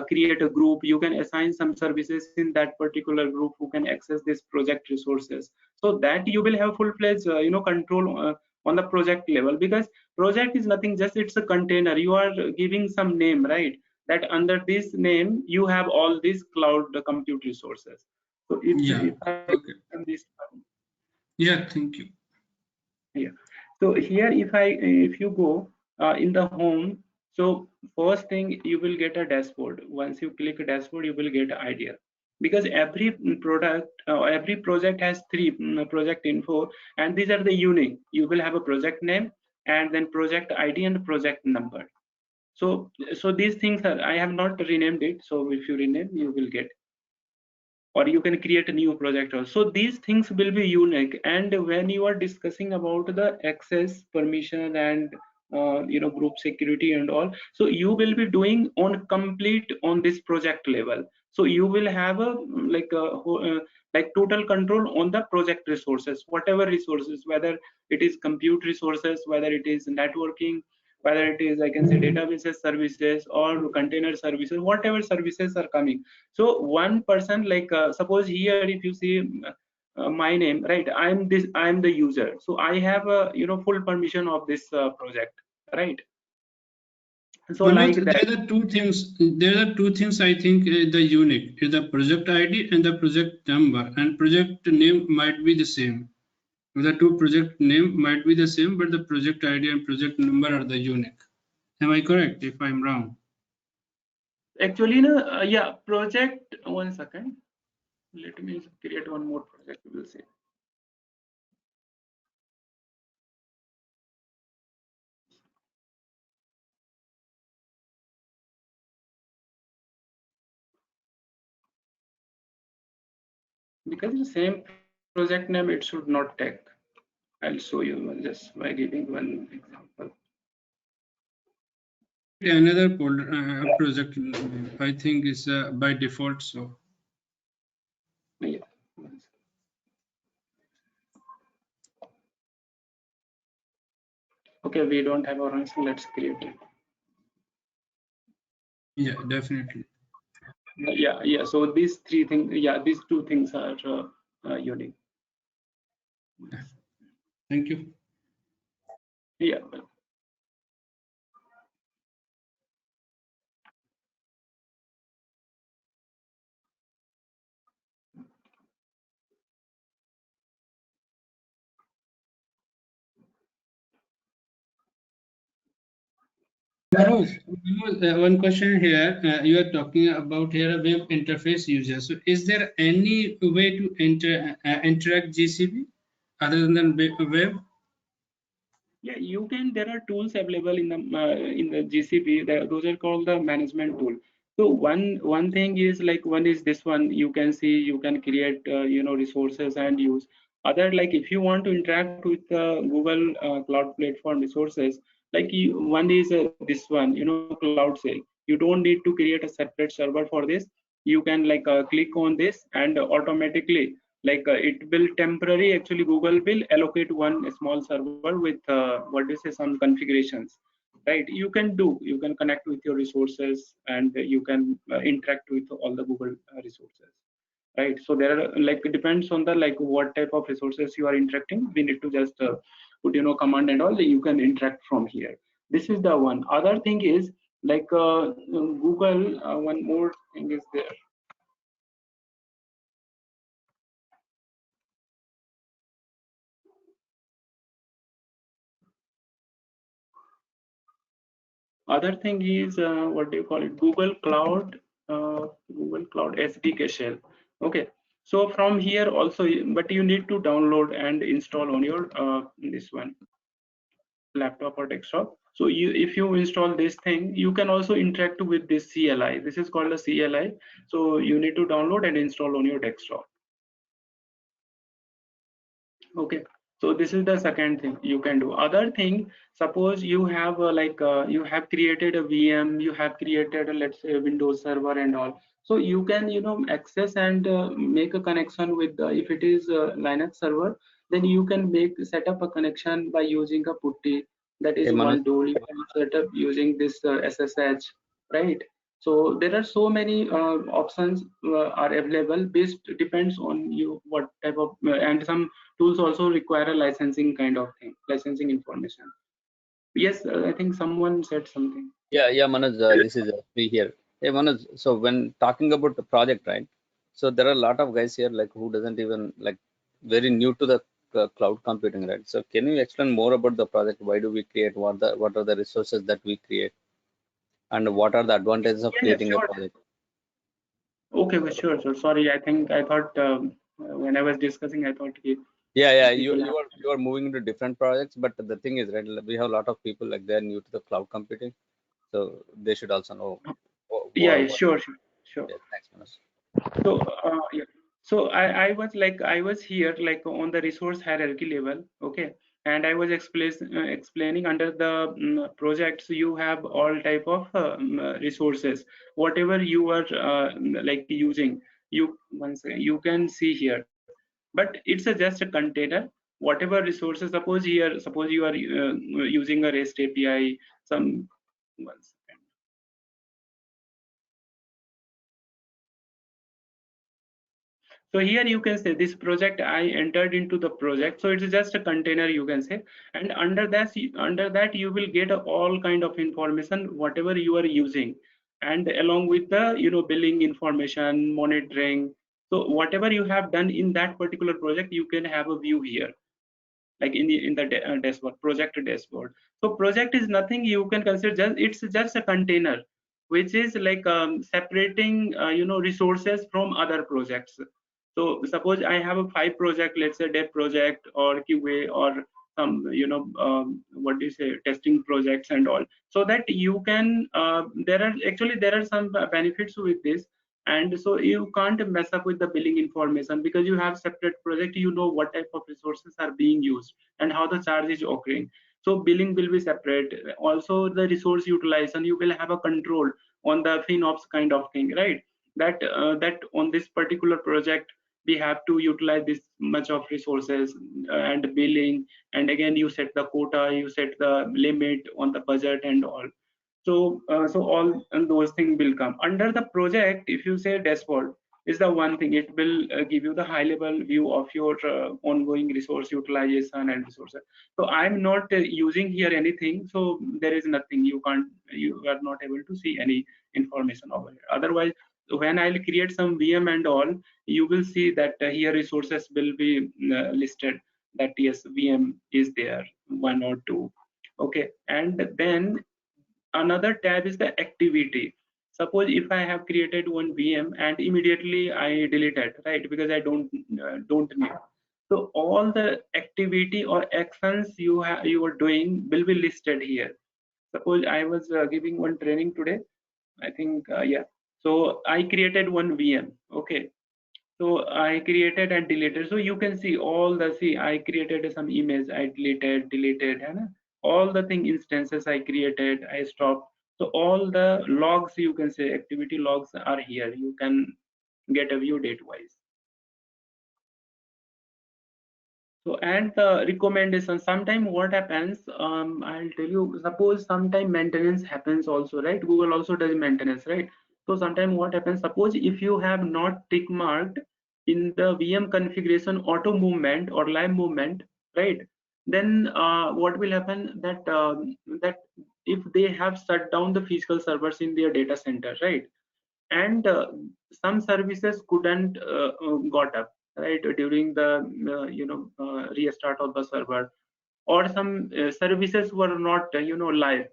create a group, you can assign some services in that particular group who can access this project resources, so that you will have full-fledged control on the project level. Because project is nothing, just it's a container, you are giving some name, right? That under this name you have all these cloud compute resources. So Yeah, if I okay. run this, Yeah, thank you. yeah. So here if you go in the home, so first thing you will get a dashboard. Once you click a dashboard, you will get an idea, because every product every project has three project info, and these are the unique. You will have a project name and then project ID and project number. So these things are, I have not renamed it, so if you rename you will get, or you can create a new project also. So these things will be unique. And when you are discussing about the access permission and group security and all, so you will be doing on complete on this project level. So you will have a like total control on the project resources, whatever resources, whether it is compute resources, whether it is networking, whether it is, I can say, databases services or container services, whatever services are coming. So one person, like suppose here if you see my name, right, I'm the user, so I have a full permission of this project, right? So Manoj, like that. there are two things. There are two things I think the unique is the project ID and the project number, and project name might be the same. The two project name might be the same, but the project ID and project number are the unique. Am I correct if I'm wrong? Actually no, yeah, project, one second, let me create one more project, we will see. Because the same project name, it should not take. I'll show you just by giving one example. Another project, I think is by default. So Yeah. Okay, we don't have orange, so let's create it. yeah, definitely. Yeah. So these three things, yeah, these two things are unique. Yeah. Thank you. Yeah. Manoj, one question here. You are talking about here a web interface user. So, is there any way to interact GCP other than web? Yeah, you can. There are tools available in the GCP. Those are called the management tool. So one thing is, like, one is this one. You can see, you can create resources and use. Other, like, if you want to interact with Google Cloud Platform resources, like one is this one, Cloud Shell. You don't need to create a separate server for this. you can like click on this, and automatically like it will temporary, actually Google will allocate one small server with what do you say, some configurations, right? You can connect with your resources, and you can interact with all the Google resources, right? So there are like, it depends on the like what type of resources you are interacting. We need to just put, command and all, you can interact from here. This is the one. Other thing is like Google, one more thing is there. Other thing is what do you call it, Google Cloud SDK shell. Okay, so from here also, but you need to download and install on your this one laptop or desktop. So if you install this thing, you can also interact with this CLI. This is called a CLI. So you need to download and install on your desktop. Okay, so this is the second thing you can do. Other thing, suppose you have you have created a VM, you have created a, let's say, a Windows server and all. So you can access and make a connection with if it is a Linux server, then you can set up a connection by using a putty. That is Hey, Manoj. one tool. You can set up using this SSH, right? So there are so many options are available. Based depends on you what type of and some tools also require a licensing kind of thing, licensing information. Yes, I think someone said something. Yeah, Manoj, this is me here. Hey, Manoj, so when talking about the project, right? So there are a lot of guys here like who doesn't even like very new to the cloud computing, right? So can you explain more about the project? Why do we create? What are the resources that we create? And what are the advantages of Yeah, creating a sure. project? Okay, well, sure. So sorry, I thought when I was discussing, I thought Yeah, people have. you are moving into different projects, but the thing is, right, we have a lot of people like they're new to the cloud computing, so they should also know Yeah, what. sure, sure, sure. Yeah, thanks, Manoj. So yeah. So I was here like on the resource hierarchy level, okay, and I was explaining under the projects you have all type of resources, whatever you are like using. You once you can see here, but it's just a container. Whatever resources, suppose you are using a REST API, some once. So here you can say this project I entered into the project. So it's just a container, you can say, and under that you will get all kind of information whatever you are using, and along with the billing information, monitoring. So whatever you have done in that particular project, you can have a view here, like in the dashboard, project dashboard. So project is nothing you can consider, it's just a container which is like separating resources from other projects. So suppose I have a 5 project, let's say dev project or QA or some what do you say, testing projects and all, so that you can there are some benefits with this. And so you can't mess up with the billing information because you have separate project, you know what type of resources are being used and how the charge is occurring. So billing will be separate. Also the resource utilization, you will have a control on the FinOps kind of thing, right? That on this particular project we have to utilize this much of resources and billing, and again you set the quota, you set the limit on the budget and all. So all and those things will come under the project. If you say dashboard is the one thing, it will give you the high level view of your ongoing resource utilization and resources. So I'm not using here anything, so there is nothing, you are not able to see any information over here. Otherwise, when I'll create some VM and all, you will see that here resources will be listed, that yes, VM is there, one or two. Okay, and then another tab is the activity. Suppose if I have created one VM and immediately I delete it, right, because I don't need. So all the activity or actions you are doing will be listed here. Suppose I was giving one training today, I think yeah. So I created one VM, okay. So I created and deleted, so you can see all the, see, I created some image, I deleted and all the thing instances I created, I stopped. So all the logs, you can say activity logs are here. You can get a view date wise. So, and the recommendation, sometime what happens, I'll tell you, suppose sometime maintenance happens also, right? Google also does maintenance, right? So sometime what happens, suppose if you have not tick marked in the VM configuration auto movement or live movement, right? Then what will happen that that if they have shut down the physical servers in their data center, right? And some services couldn't got up, right, during the restart of the server, or some services were not live,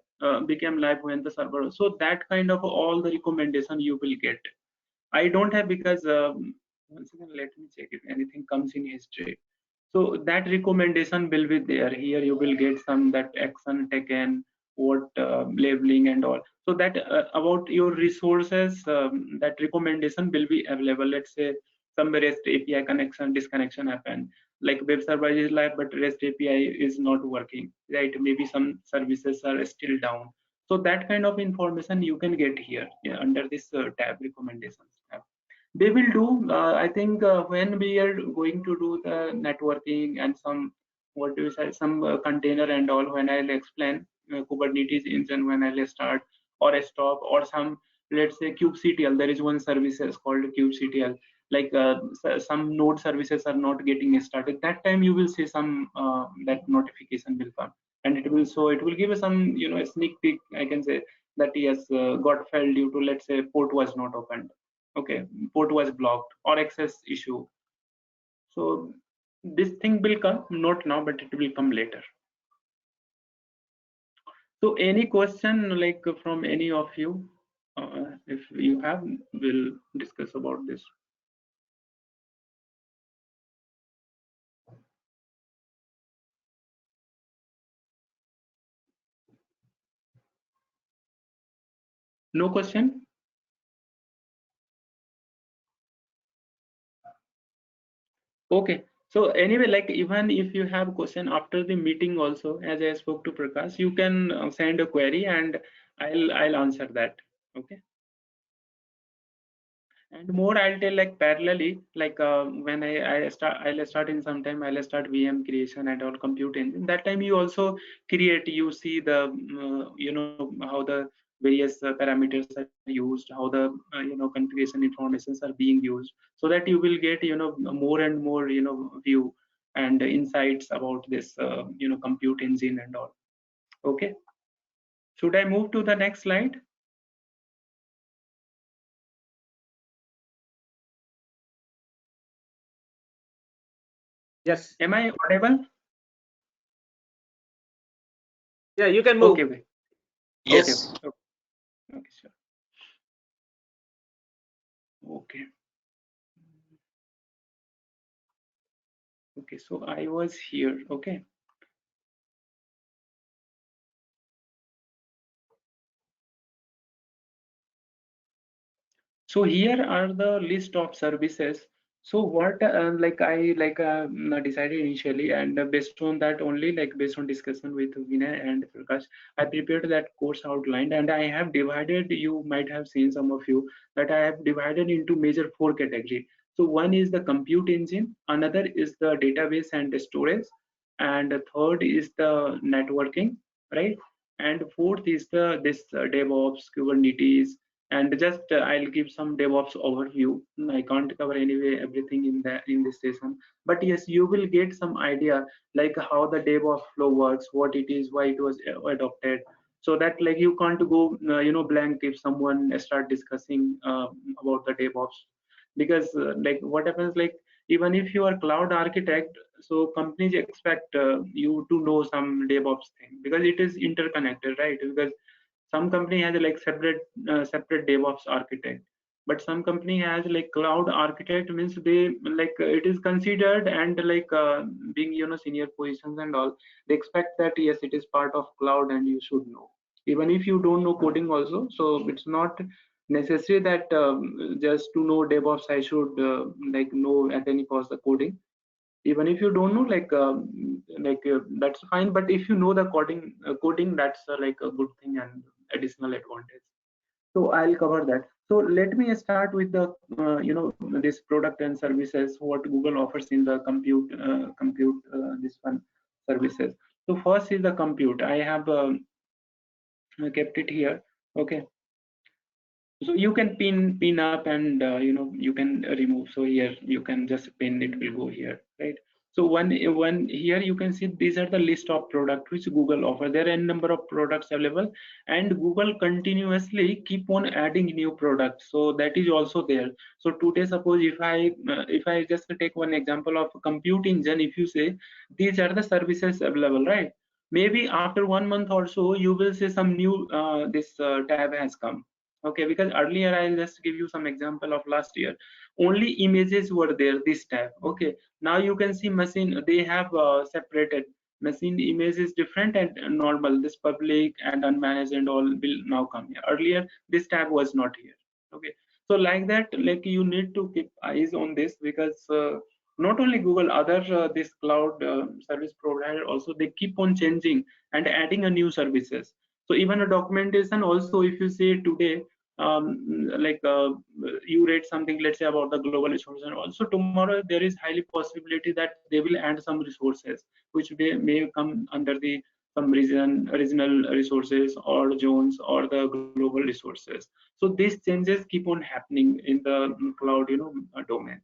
became live when the server, so that kind of all the recommendation you will get. I don't have, because once again let me check if anything comes in history. So that recommendation will be there. Here you will get some that action taken, what labeling and all. So that about your resources, that recommendation will be available. Let's say some REST API connection disconnection happen, like web server is live but REST API is not working, right? Maybe some services are still down. So that kind of information you can get here, yeah, under this tab, recommendations tab. They will do, I think when we are going to do the networking and some, what do you say, some container and all, when I'll explain Kubernetes engine, when I'll start or stop, or some, let's say kubectl, there is one services called kubectl, like some node services are not getting started, that time you will see some that notification will come, and it will, so it will give us some a sneak peek, I can say, that yes, got failed due to, let's say, port was not opened, okay, port was blocked or access issue. So this thing will come, not now, but it will come later. So any question like from any of you, if you have, we'll discuss about this. No question? Okay. So anyway, like even if you have question after the meeting also, as I spoke to Prakash, you can send a query and I'll answer that. Okay. And more I'll tell, like parallelly, like when I'll start in some time, I'll start VM creation and all compute engine. That time you also create, you see the how the various parameters are used, how the configuration informations are being used, so that you will get more and more view and insights about this compute engine and all. Okay. Should I move to the next slide? Yes. Am I audible? Yeah, you can move. Okay. Okay. Yes. Okay. Okay, sure. Okay. Okay, so I was here. Okay. So here are the list of services. So what decided initially, and based on that only, like based on discussion with Vinay and Prakash, I prepared that course outline, and I have divided, you might have seen some of you, that I have divided into major 4 categories. So one is the compute engine, another is the database and the storage, and the third is the networking, right? And fourth is the DevOps, Kubernetes, and just I'll give some DevOps overview. I can't cover anyway everything in this session, but yes, you will get some idea like how the DevOps flow works, what it is, why it was adopted, so that like you can't go blank if someone start discussing about the DevOps, because like what happens, like even if you are cloud architect, so companies expect you to know some DevOps thing, because it is interconnected, right? Because some company has like separate DevOps architect, but some company has like cloud architect, means they like it is considered, and like being senior positions and all, they expect that yes, it is part of cloud and you should know, even if you don't know coding also. So it's not necessary that just to know DevOps I should like know at any cost the coding. Even if you don't know, that's fine, but if you know the coding, that's like a good thing, and additional advantage. So I'll cover that. So let me start with the this product and services what Google offers in the compute this one services. So first is the compute. I have kept it here. Okay, so you can pin up and you can remove. So here you can just pin, it will go here, right? So one here you can see these are the list of product which Google offer. There are a number of products available, and Google continuously keep on adding new products, so that is also there. So today, suppose if I just take one example of compute engine, if you say these are the services available, right? Maybe after 1 month or so you will see some new this tab has come. Okay, because earlier I'll just give you some example of last year, only images were there, this tab. Okay, now you can see machine, they have separated machine image is different, and normal, this public and unmanaged and all will now come here. Earlier this tab was not here. Okay, so like that, like you need to keep eyes on this, because not only Google, other this cloud service provider also, they keep on changing and adding a new services. So even a documentation also, if you say today like you read something, let's say about the global resources, and also tomorrow there is highly possibility that they will add some resources which may come under the some regional resources or zones or the global resources. So these changes keep on happening in the cloud domain.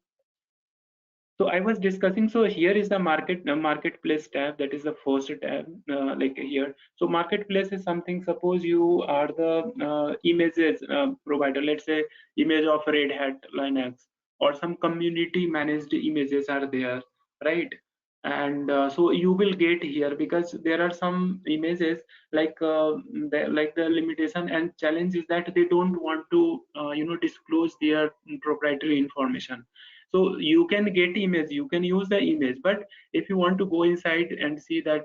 So I was discussing, so here is the marketplace tab, that is the first tab, like here. So marketplace is something, suppose you are the images provider, let's say image of Red Hat Linux, or some community managed images are there, right? And so you will get here, because there are some images like the limitation and challenge is that they don't want to disclose their proprietary information. So you can get image, you can use the image, but if you want to go inside and see that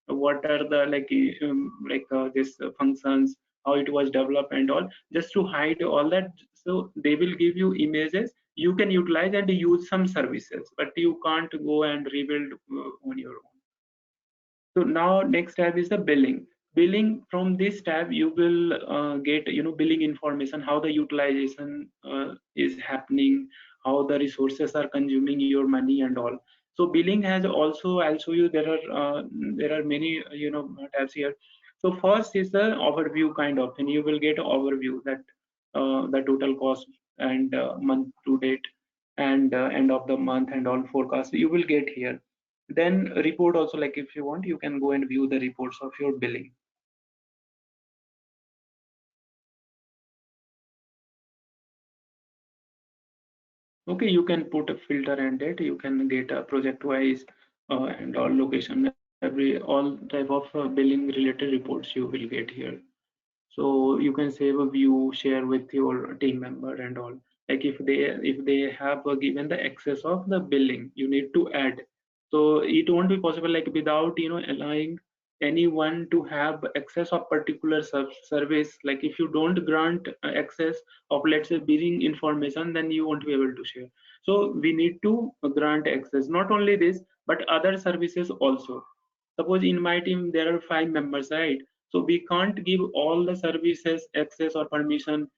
what are the this functions, how it was developed and all, just to hide all that, so they will give you images, you can utilize and use some services, but you can't go and rebuild on your own. So now next tab is the billing. Billing, from this tab you will get billing information, how the utilization is happening, how the resources are consuming your money and all. So billing has also, I'll show you, there are many tabs here. So first is the overview kind of, and you will get overview that the total cost and month to date and end of the month and all forecast you will get here. Then report also, like if you want, you can go and view the reports of your billing. Okay, you can put a filter and date, you can get a project wise and all location, all type of billing related reports you will get here. So you can save a view, share with your team member and all. Like if they have given the access of the billing, you need to add. So it won't be possible like without allowing anyone to have access of particular service. Like if you don't grant access of, let's say, billing information, then you won't be able to share. So we need to grant access, not only this but other services also. Suppose in my team there are 5 members, right? So we can't give all the services access or permission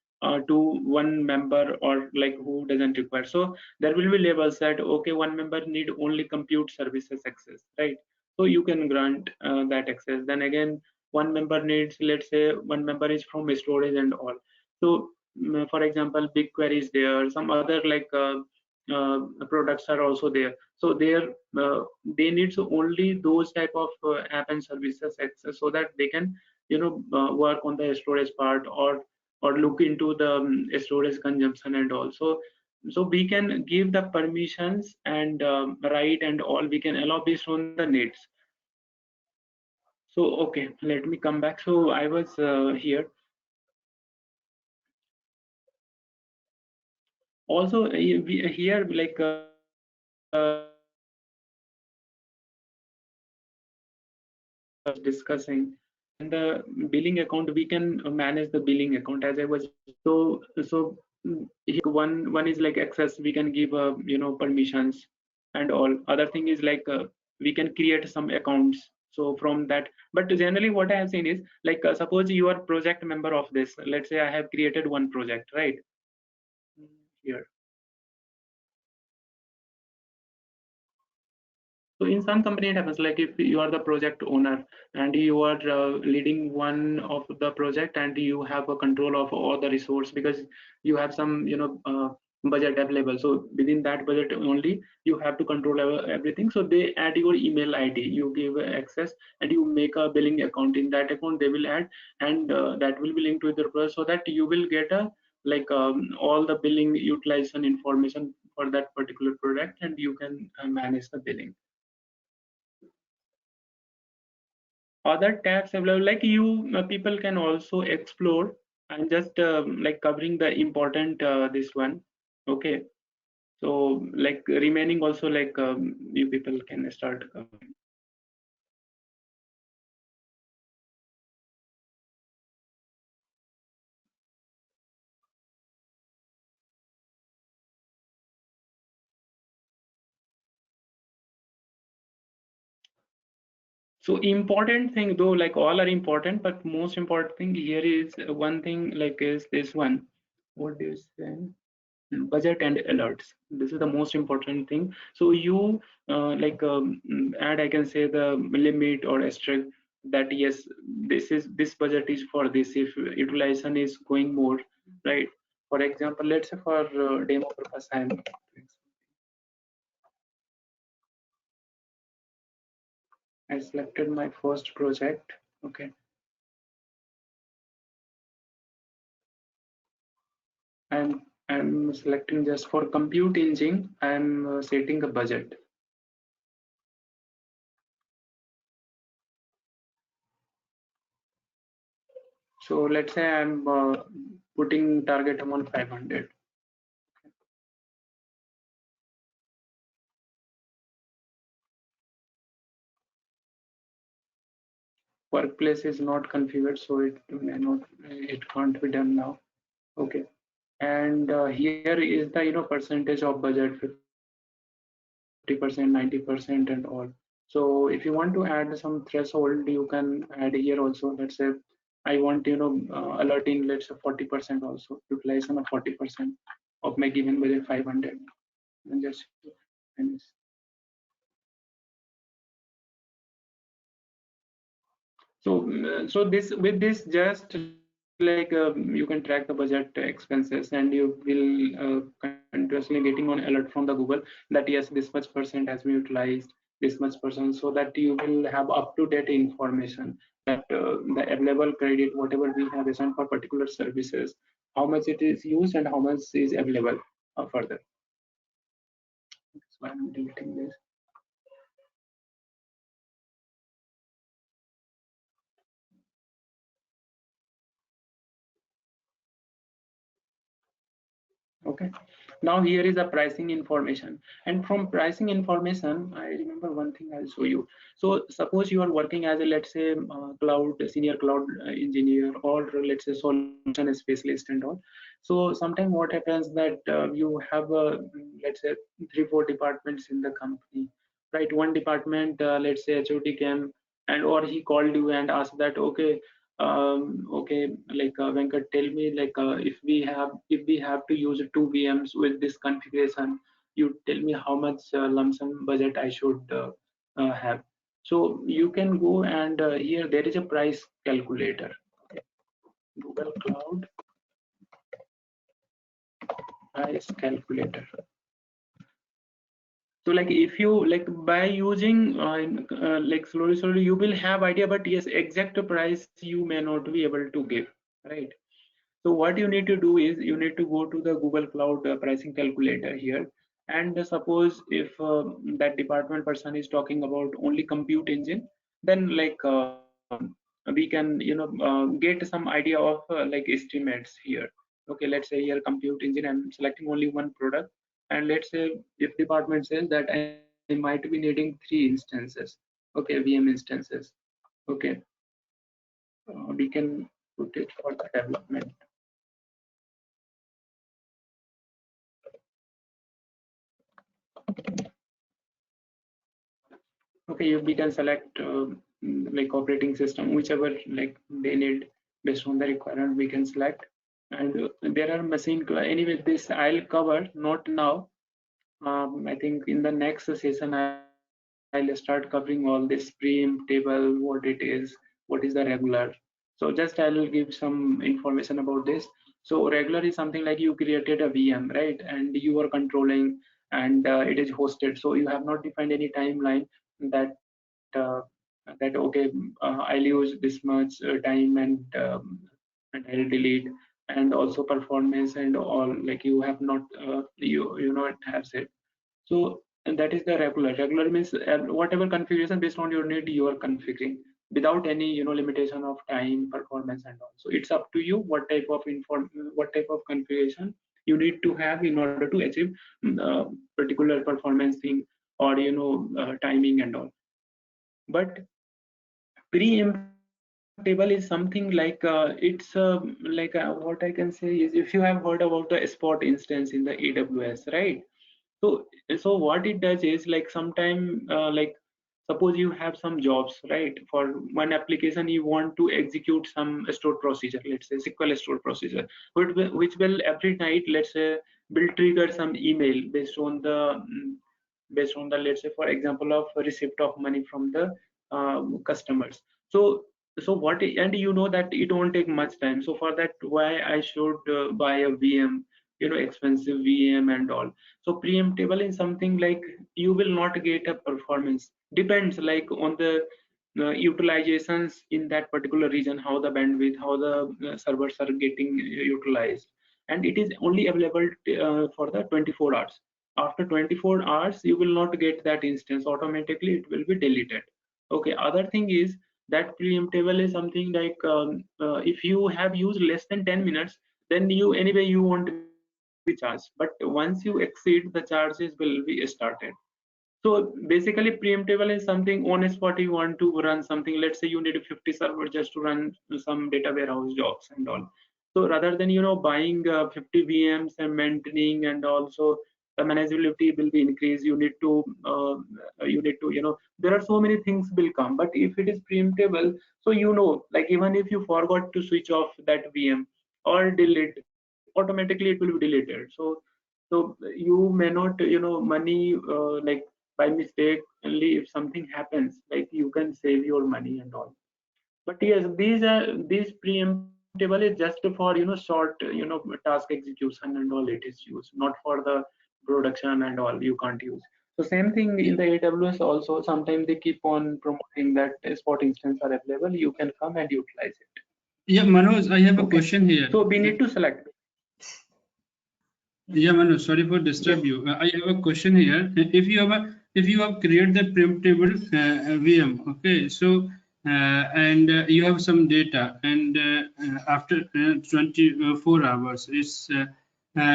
to one member, or like who doesn't require. So there will be labels that okay, one member need only compute services access, right? So you can grant that access. Then again, one member needs, let's say one member is from storage and all. So for example, BigQuery is there, some other like products are also there. So they need only those type of app and services access, so that they can work on the storage part, or look into the storage consumption and all. So we can give the permissions and write and all, we can allow based on the needs. So okay, let me come back. So I was here also here like discussing, and the billing account, we can manage the billing account as I was. So here one is like access, we can give permissions and all. Other thing is like we can create some accounts. So from that, but generally what I have seen is like suppose you are project member of this. Let's say I have created one project, right? Here. So in some company it happens like if you are the project owner and you are leading one of the project and you have a control of all the resource because you have some budget available. So within that budget only you have to control everything. So they add your email ID, you give access and you make a billing account. In that account they will add and that will be linked with the process so that you will get a like all the billing utilization information for that particular product and you can manage the billing. Other tabs available like you people can also explore and just like covering the important this one. Okay, so like remaining also like you people can start covering. So important thing though, like all are important, but most important thing here is one thing like is this one. What do you say? Budget and alerts. This is the most important thing. So you add, I can say the limit or asterisk that yes, this budget is for this if utilization is going more, right? For example, let's say for demo purpose, I selected my first project. Okay, I'm selecting just for compute engine. I'm setting a budget. So let's say I'm putting target amount 500. Workplace is not configured, so it can't be done now. Okay, and here is the percentage of budget, 50%, 90% and all. So if you want to add some threshold, you can add here also. Let's say I want alert in let's say 40% also, utilization of 40% of my given budget 500 and just finish. So this with this just like you can track the budget expenses and you will continuously getting on alert from the Google that yes, this much percent has been utilized, this much percent, so that you will have up to date information that the available credit whatever we have assigned for particular services, how much it is used and how much is available further. So I'm deleting this. Okay, now here is the pricing information, and from pricing information I remember one thing I'll show you. So suppose you are working as a let's say cloud senior cloud engineer or let's say solution specialist and all. So sometimes what happens that you have let's say 3-4 departments in the company, right? One department let's say HOD came and or he called you and asked that okay, okay, like Venkat, tell me like if we have to use 2 VMs with this configuration, you tell me how much lump sum budget I should have. So you can go and here there is a price calculator. Okay. Google Cloud price calculator. So like if you like by using like slowly you will have idea, but yes, exact price you may not be able to give, right? So what you need to do is you need to go to the Google Cloud pricing calculator here, and suppose if that department person is talking about only compute engine, then like we can get some idea of like estimates here. Okay, let's say here compute engine, I'm selecting only one product, and let's say if department says that I might be needing 3 instances, okay, VM instances, okay, we can put it for the development. Okay, we can select like operating system, whichever like they need based on the requirement we can select. And there are machine anyway, this I'll cover not now. I think in the next session I'll start covering all this preamp table, what it is, what is the regular. So just I'll give some information about this. So regular is something like you created a VM, right? And you are controlling, and it is hosted. So you have not defined any timeline that that okay, I'll use this much time and I'll delete, and also performance and all, like you have not you not have said. So and that is the regular. Regular means whatever configuration based on your need you are configuring without any limitation of time, performance, and all. So it's up to you what type of configuration you need to have in order to achieve particular performance thing, or timing and all. But preemptable is something like what I can say is, if you have heard about the spot instance in the AWS, right? So what it does is, like sometime like suppose you have some jobs, right? For one application you want to execute some stored procedure, let's say SQL stored procedure, which will every night, let's say, will trigger some email based on the let's say for example of receipt of money from the customers. So what, and that it won't take much time. So for that, why I should buy a VM, expensive VM and all. So preemptable is something like you will not get a performance, depends like on the utilizations in that particular region, how the bandwidth, how the servers are getting utilized. And it is only available for the 24 hours. After 24 hours you will not get that instance, automatically it will be deleted. Okay, other thing is that preemptable is something like if you have used less than 10 minutes, then you won't be charged, but once you exceed, the charges will be started. So basically preemptable is something on a spot you want to run something, let's say you need 50 servers just to run some data warehouse jobs and all. So rather than buying 50 VMs and maintaining, and also the manageability will be increased, you need to there are so many things will come. But if it is preemptable, so like even if you forgot to switch off that VM or delete, automatically it will be deleted. So you may not money like by mistake, only if something happens, like you can save your money and all. But yes, these preemptable is just for short task execution and all it is used, not for the production and all you can't use. So same thing in the AWS also, sometimes they keep on promoting that spot instance are available, you can come and utilize it. Yeah, Manoj, I have a Okay, question here. so we need to select. Yeah, Manoj, sorry for disturb Yes. you. I have a question here. If you have created the preemptable VM, okay, so and you have some data, and after 24 hours, it's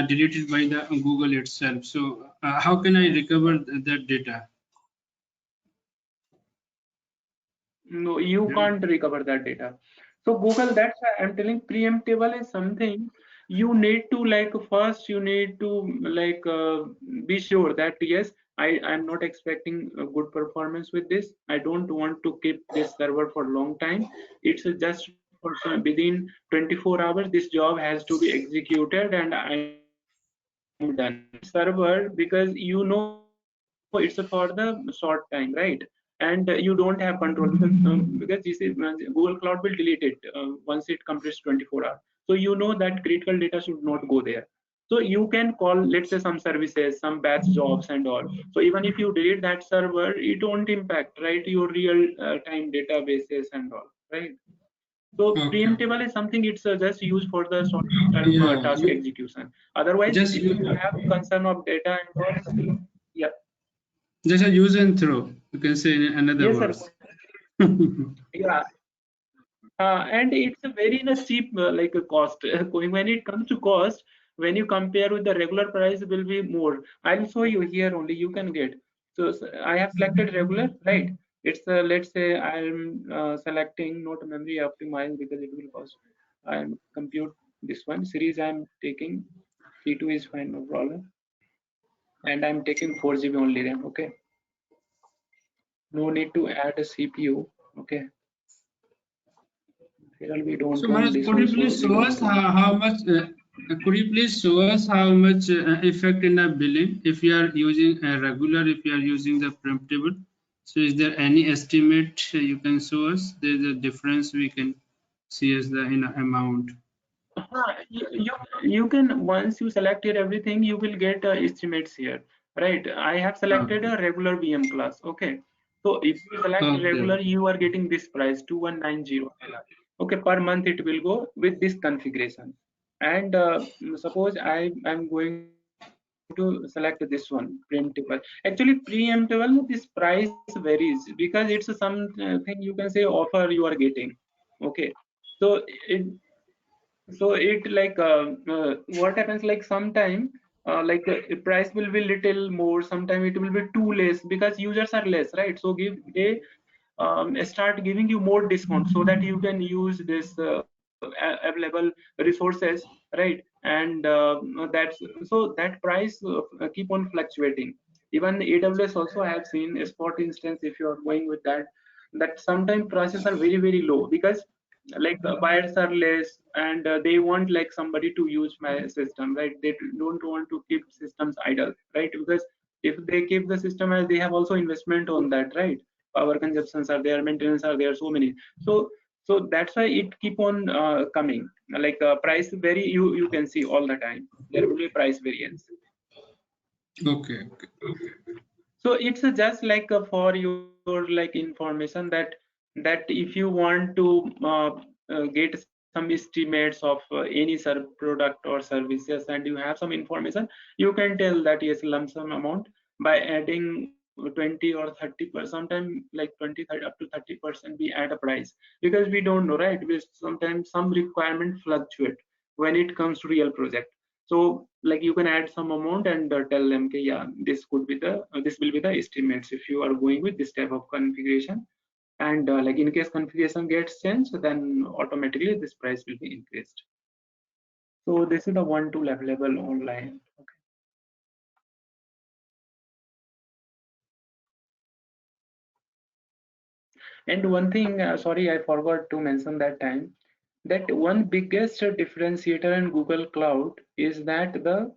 deleted by the Google itself. So how can I recover that data? No, you Yeah. can't recover that data. So Google, that's why I'm telling preemptable is something you need to, like, first you need to like be sure that yes, I'm not expecting a good performance with this. I don't want to keep this server for a long time. It's just for within 24 hours this job has to be executed and I'm done. So you need that server because it's for the short time, right? And you don't have control because Google Cloud will delete it once it completes 24 hours. So that critical data should not go there. So you can call, let's say, some services, some batch jobs and all. So even if you delete that server, it won't impact, right, your real time databases and all, right? So Okay. preemptable is something it's just used for the short-term Yeah. task execution. Otherwise, Just if you have concern of data and all, yeah, just a use and throw. You can say in another yes, sir. words. Yeah, and it's a very cheap like a cost. When it comes to cost, when you compare with the regular price, will be more. I'll show you here only. You can get. So I have selected regular, right? It's let's say I'm selecting not memory optimized because it will cost. I'm compute this one series. I'm taking C2 is fine, no problem. And I'm taking 4 GB only RAM. Okay, no need to add a CPU. Okay. Here we don't So want Manoj, this could you also. please We show don't us want. how much? Could you please show us how much effect in a billing if you are using a regular, if you are using the preemptible? So is there any estimate you can show us? There's a difference we can see as the in amount. You can, once you select your everything, you will get estimates here, right? I have selected Okay. a regular VM class. Okay, so if you select Okay. regular, you are getting this price 2190. Okay, per month it will go with this configuration. And suppose I'm going to select this one, preemptible. Actually, preemptible, this price varies because it's something you can say offer you are getting. Okay, so it like what happens, like sometime price will be little more, sometime it will be too less because users are less, right? So they start giving you more discount so that you can use this available resources, right? And that's, so that price keep on fluctuating. Even AWS also, I have seen a spot instance, if you are going with that, that sometimes prices are very very low because like buyers are less, and they want like somebody to use my system, right? They don't want to keep systems idle, right? Because if they keep the system as, they have also investment on that, right? Power consumptions are there, maintenance are there, so many. So that's why it keep on coming, like price vary, you can see all the time there will be price variance. Okay. Okay. So it's just like for your like information, that if you want to get some estimates of any product or services, and you have some information, you can tell that yes, lump sum amount by adding 20 or 30%, sometimes like 20 30, up to 30% we add a price, because we don't know, right? We sometimes some requirement fluctuate when it comes to real project. So like you can add some amount and tell them, okay, yeah, this could be the this will be the estimates if you are going with this type of configuration. And like in case configuration gets changed, then automatically this price will be increased. So this is the one to level online. Okay. And one thing, sorry, I forgot to mention that time, that one biggest differentiator in Google Cloud is that the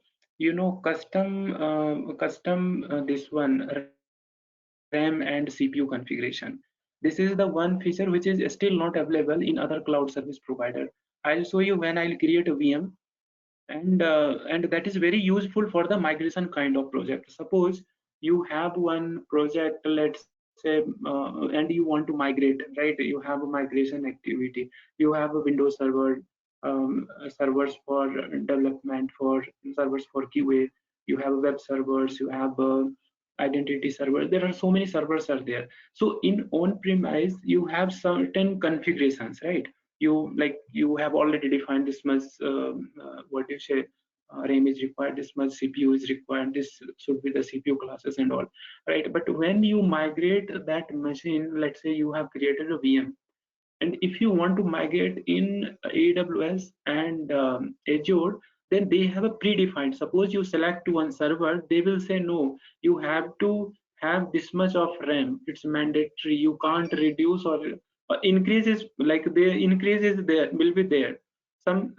this one RAM and CPU configuration. This is the one feature which is still not available in other cloud service provider. I'll show you when I'll create a VM, and that is very useful for the migration kind of project. Suppose you have one project, let's say, and you want to migrate, right? You have a migration activity, you have a Windows server, servers for development, for servers for QA, you have web servers, you have identity server, there are so many servers are there. So in on premise you have certain configurations, right? You have already defined this much what you say, RAM is required, this much CPU is required, this should be the CPU classes and all, right? But when you migrate that machine, let's say you have created a VM, and if you want to migrate in AWS and Azure, then they have a predefined. Suppose you select one server, they will say no, you have to have this much of RAM. It's mandatory. You can't reduce or increase. Is like the increase is there, will be there. Some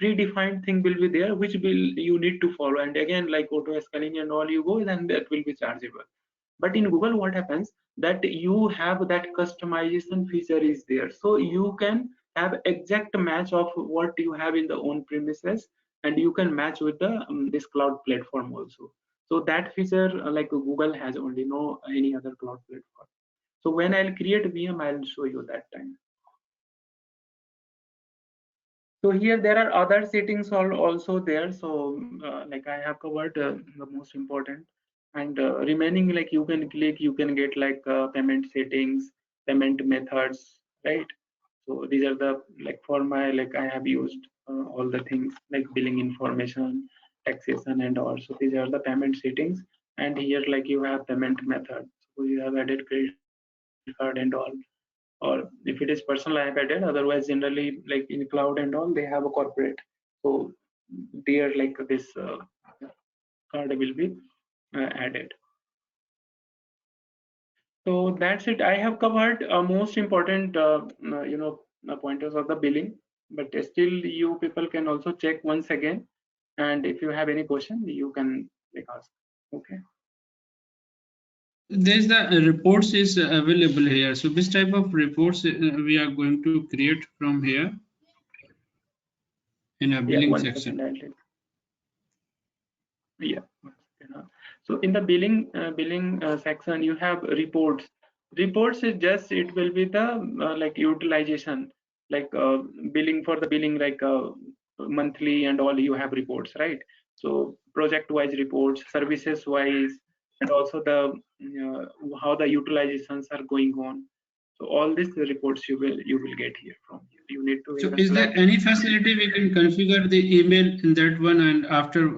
predefined thing will be there, which will you need to follow. And again, like auto scaling and all, you go, then that will be chargeable. But in Google, what happens, that you have that customization feature is there, so you can have exact match of what you have in the on premises, and you can match with the this cloud platform also. So that feature like Google has only, no any other cloud platform. So when I'll create VM, I'll show you that time. So here there are other settings also there. So like I have covered the most important, and remaining, like you can click, you can get like payment settings, payment methods, right? So these are the, like for my, like I have used all the things like billing information, taxation and all. So these are the payment settings, and here like you have payment method. So you have added credit card and all, or if it is personal, I have added. Otherwise, generally, like in cloud and all, they have a corporate. So there, like this card will be added. So that's it. I have covered most important, pointers of the billing, but still you people can also check once again. And if you have any question, you can ask. Okay. There's the reports is available here. So which type of reports we are going to create from here in a Yeah, billing 1 section? second. I'll take. Yeah. 1 second. So in the billing section, you have reports. Reports is just, it will be the like utilization, like billing, for the billing, like monthly and all, you have reports, right? So project wise reports, services wise, and also the how the utilizations are going on. So all these reports you will get here from here. You need to So is there select. any facility we can configure the email in that one, and after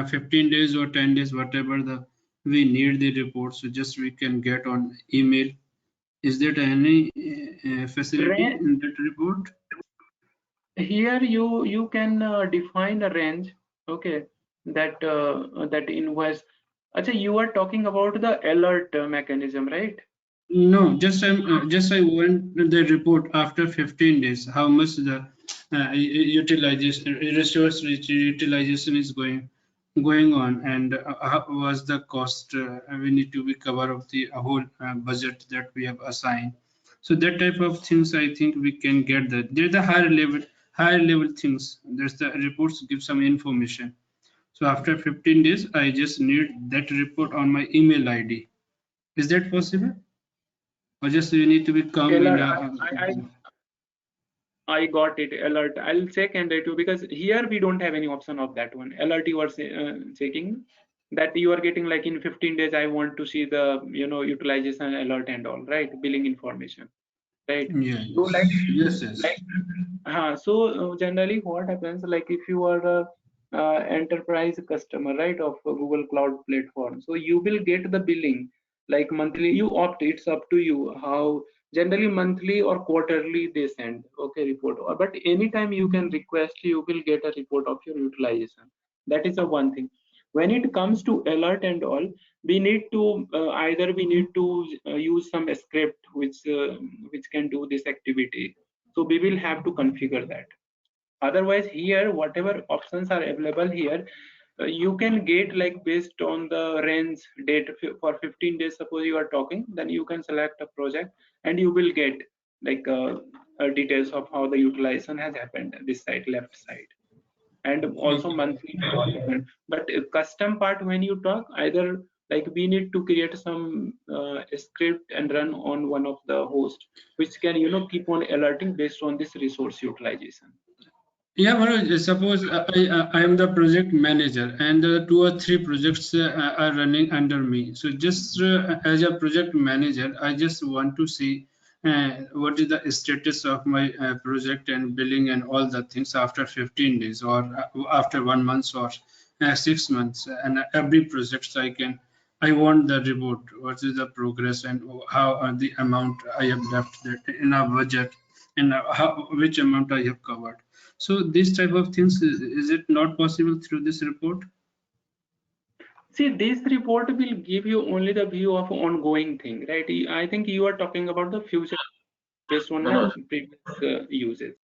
15 days or 10 days, whatever the we need the report, so just we can get on email? Is there any facility in that report? Here you can define a range, okay, that invoice. Actually, you are talking about the alert mechanism, right? No, just I want the report after 15 days, how much the utilization, resource utilization is going on, and how was the cost we need to be cover of the whole budget that we have assigned. So that type of things I think we can get that. There's the higher level things. There's the reports give some information. So after 15 days, I just need that report on my email ID. Is that possible? Or just you need to be come in Alert. a I got it. Alert. I'll check and do, because here we don't have any option of that one. Alert, you are checking that you are getting like in 15 days. I want to see the utilization alert and all, right? Billing information, right? yeah, So yes. so generally what happens, like if you are a enterprise customer, right, of a Google Cloud platform, so you will get the billing like monthly. You opt, it's up to you how. Generally monthly or quarterly they send, okay, report. But anytime you can request, you will get a report of your utilization. That is the one thing. When it comes to alert and all, we need to either we need to use some script which can do this activity. So we will have to configure that. Otherwise here whatever options are available here, you can get like based on the range date for 15 days. Suppose you are talking, then you can select a project and you will get like details of how the utilization has happened, this side, left side, and also Okay. monthly and all different. But custom part, when you talk, either like we need to create some script and run on one of the hosts, which can keep on alerting based on this resource utilization. Yeah, Manoj, suppose I am the project manager, and 2 or 3 projects are running under me. So just as a project manager, I just want to see what is the status of my project and billing and all the things after 15 days or after 1 month or 6 months. And every project I want the report. What is the progress and how the amount I have left that in a budget, and which amount I have covered. So this type of things, is it not possible through this report? See, this report will give you only the view of ongoing thing, right? I think you are talking about the future based on my previous uses.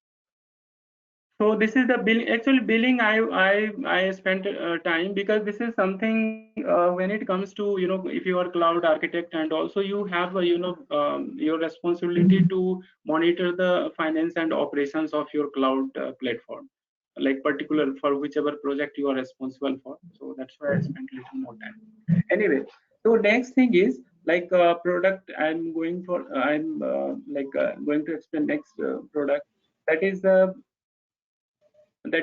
So this is the bill. Actually, billing. I spent time, because this is something when it comes to if you are cloud architect, and also you have your responsibility to monitor the finance and operations of your cloud platform, like particular for whichever project you are responsible for. So that's why I spent a little more time. Anyway, so next thing is like product. I'm going for. I'm going to explain next product. That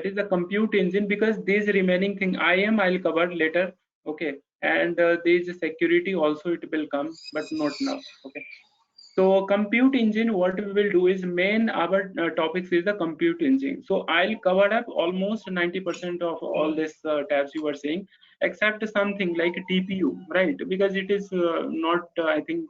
is the compute engine, because these remaining thing I'll cover later, okay. And there is security also, it will come, but not now, okay. So compute engine, what we will do is, main our topics is the compute engine. So I'll cover up almost 90% of all this tabs you were saying, except something like TPU, right? Because it is not I think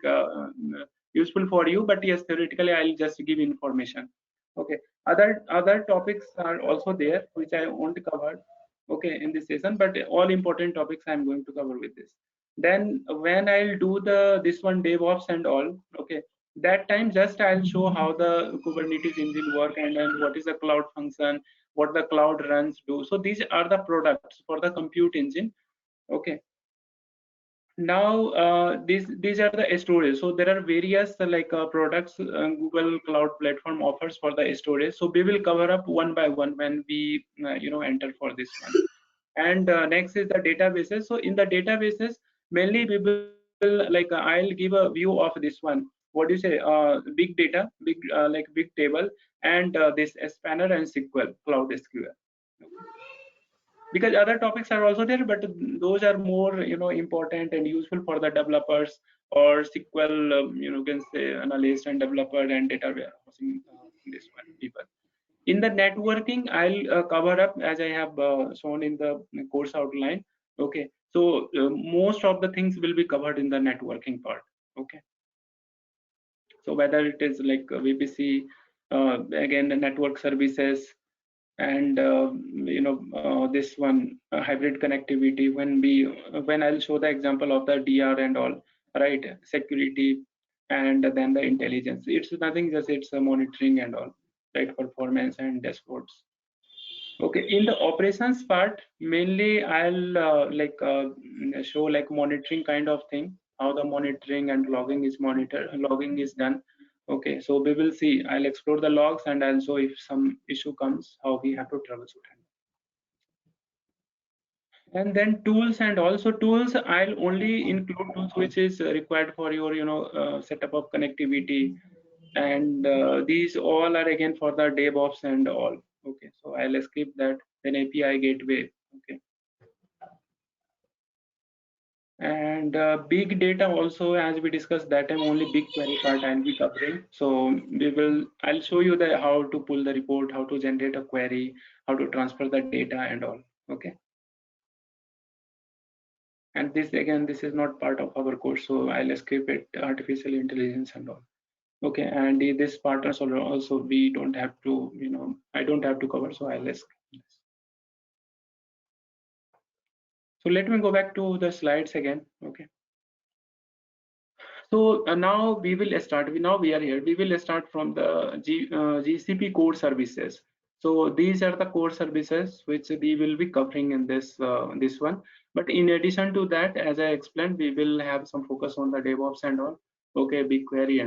useful for you, but yes, theoretically I'll just give information, okay. Other topics are also there which I won't cover, okay, in this session, but all important topics I'm going to cover with this. Then when I'll do this one DevOps and all, okay, that time just I'll show how the Kubernetes engine work, and then what is the cloud function, what the cloud runs do. So these are the products for the compute engine. Okay, now these are the storage. So there are various products Google Cloud Platform offers for the storage. So we will cover up one by one when we enter for this one. And next is the databases. So in the databases, mainly we will I'll give a view of this one. What do you say? Big data, big table, and this spanner and SQL, Cloud SQL. Because other topics are also there, but those are more important and useful for the developers or SQL you can say analyst and developer and data warehousing this one people. In the networking, I'll cover up as I have shown in the course outline. Okay, so most of the things will be covered in the networking part. Okay, so whether it is like VPC, again the network services, and this one hybrid connectivity. When I'll show the example of the DR and all, right, security, and then the intelligence. It's nothing, just it's a monitoring and all, right, performance and dashboards. Okay, in the operations part, mainly I'll show like monitoring kind of thing, how the monitoring and logging is done. Okay, so we will see. I'll explore the logs and I'll show if some issue comes, how we have to troubleshoot it. And then tools, and also tools, I'll only include tools which is required for your setup of connectivity, and these all are again for the DevOps and all. Okay, so I'll skip that. Then API gateway. Okay, and big data also, as we discussed that time, only BigQuery part I'll be covering. So I'll show you how to pull the report, how to generate a query, how to transfer the data and all. Okay, and this is not part of our course, so I'll skip it, artificial intelligence and all. Okay, and this part also we don't have to, I don't have to cover, so I'll skip this. So let me go back to the slides again. Okay, so now we will start. Now we are here. We will start from the GCP core services. So these are the core services which we will be covering in this one. But in addition to that, as I explained, we will have some focus on the DevOps and all. Okay, BigQuery and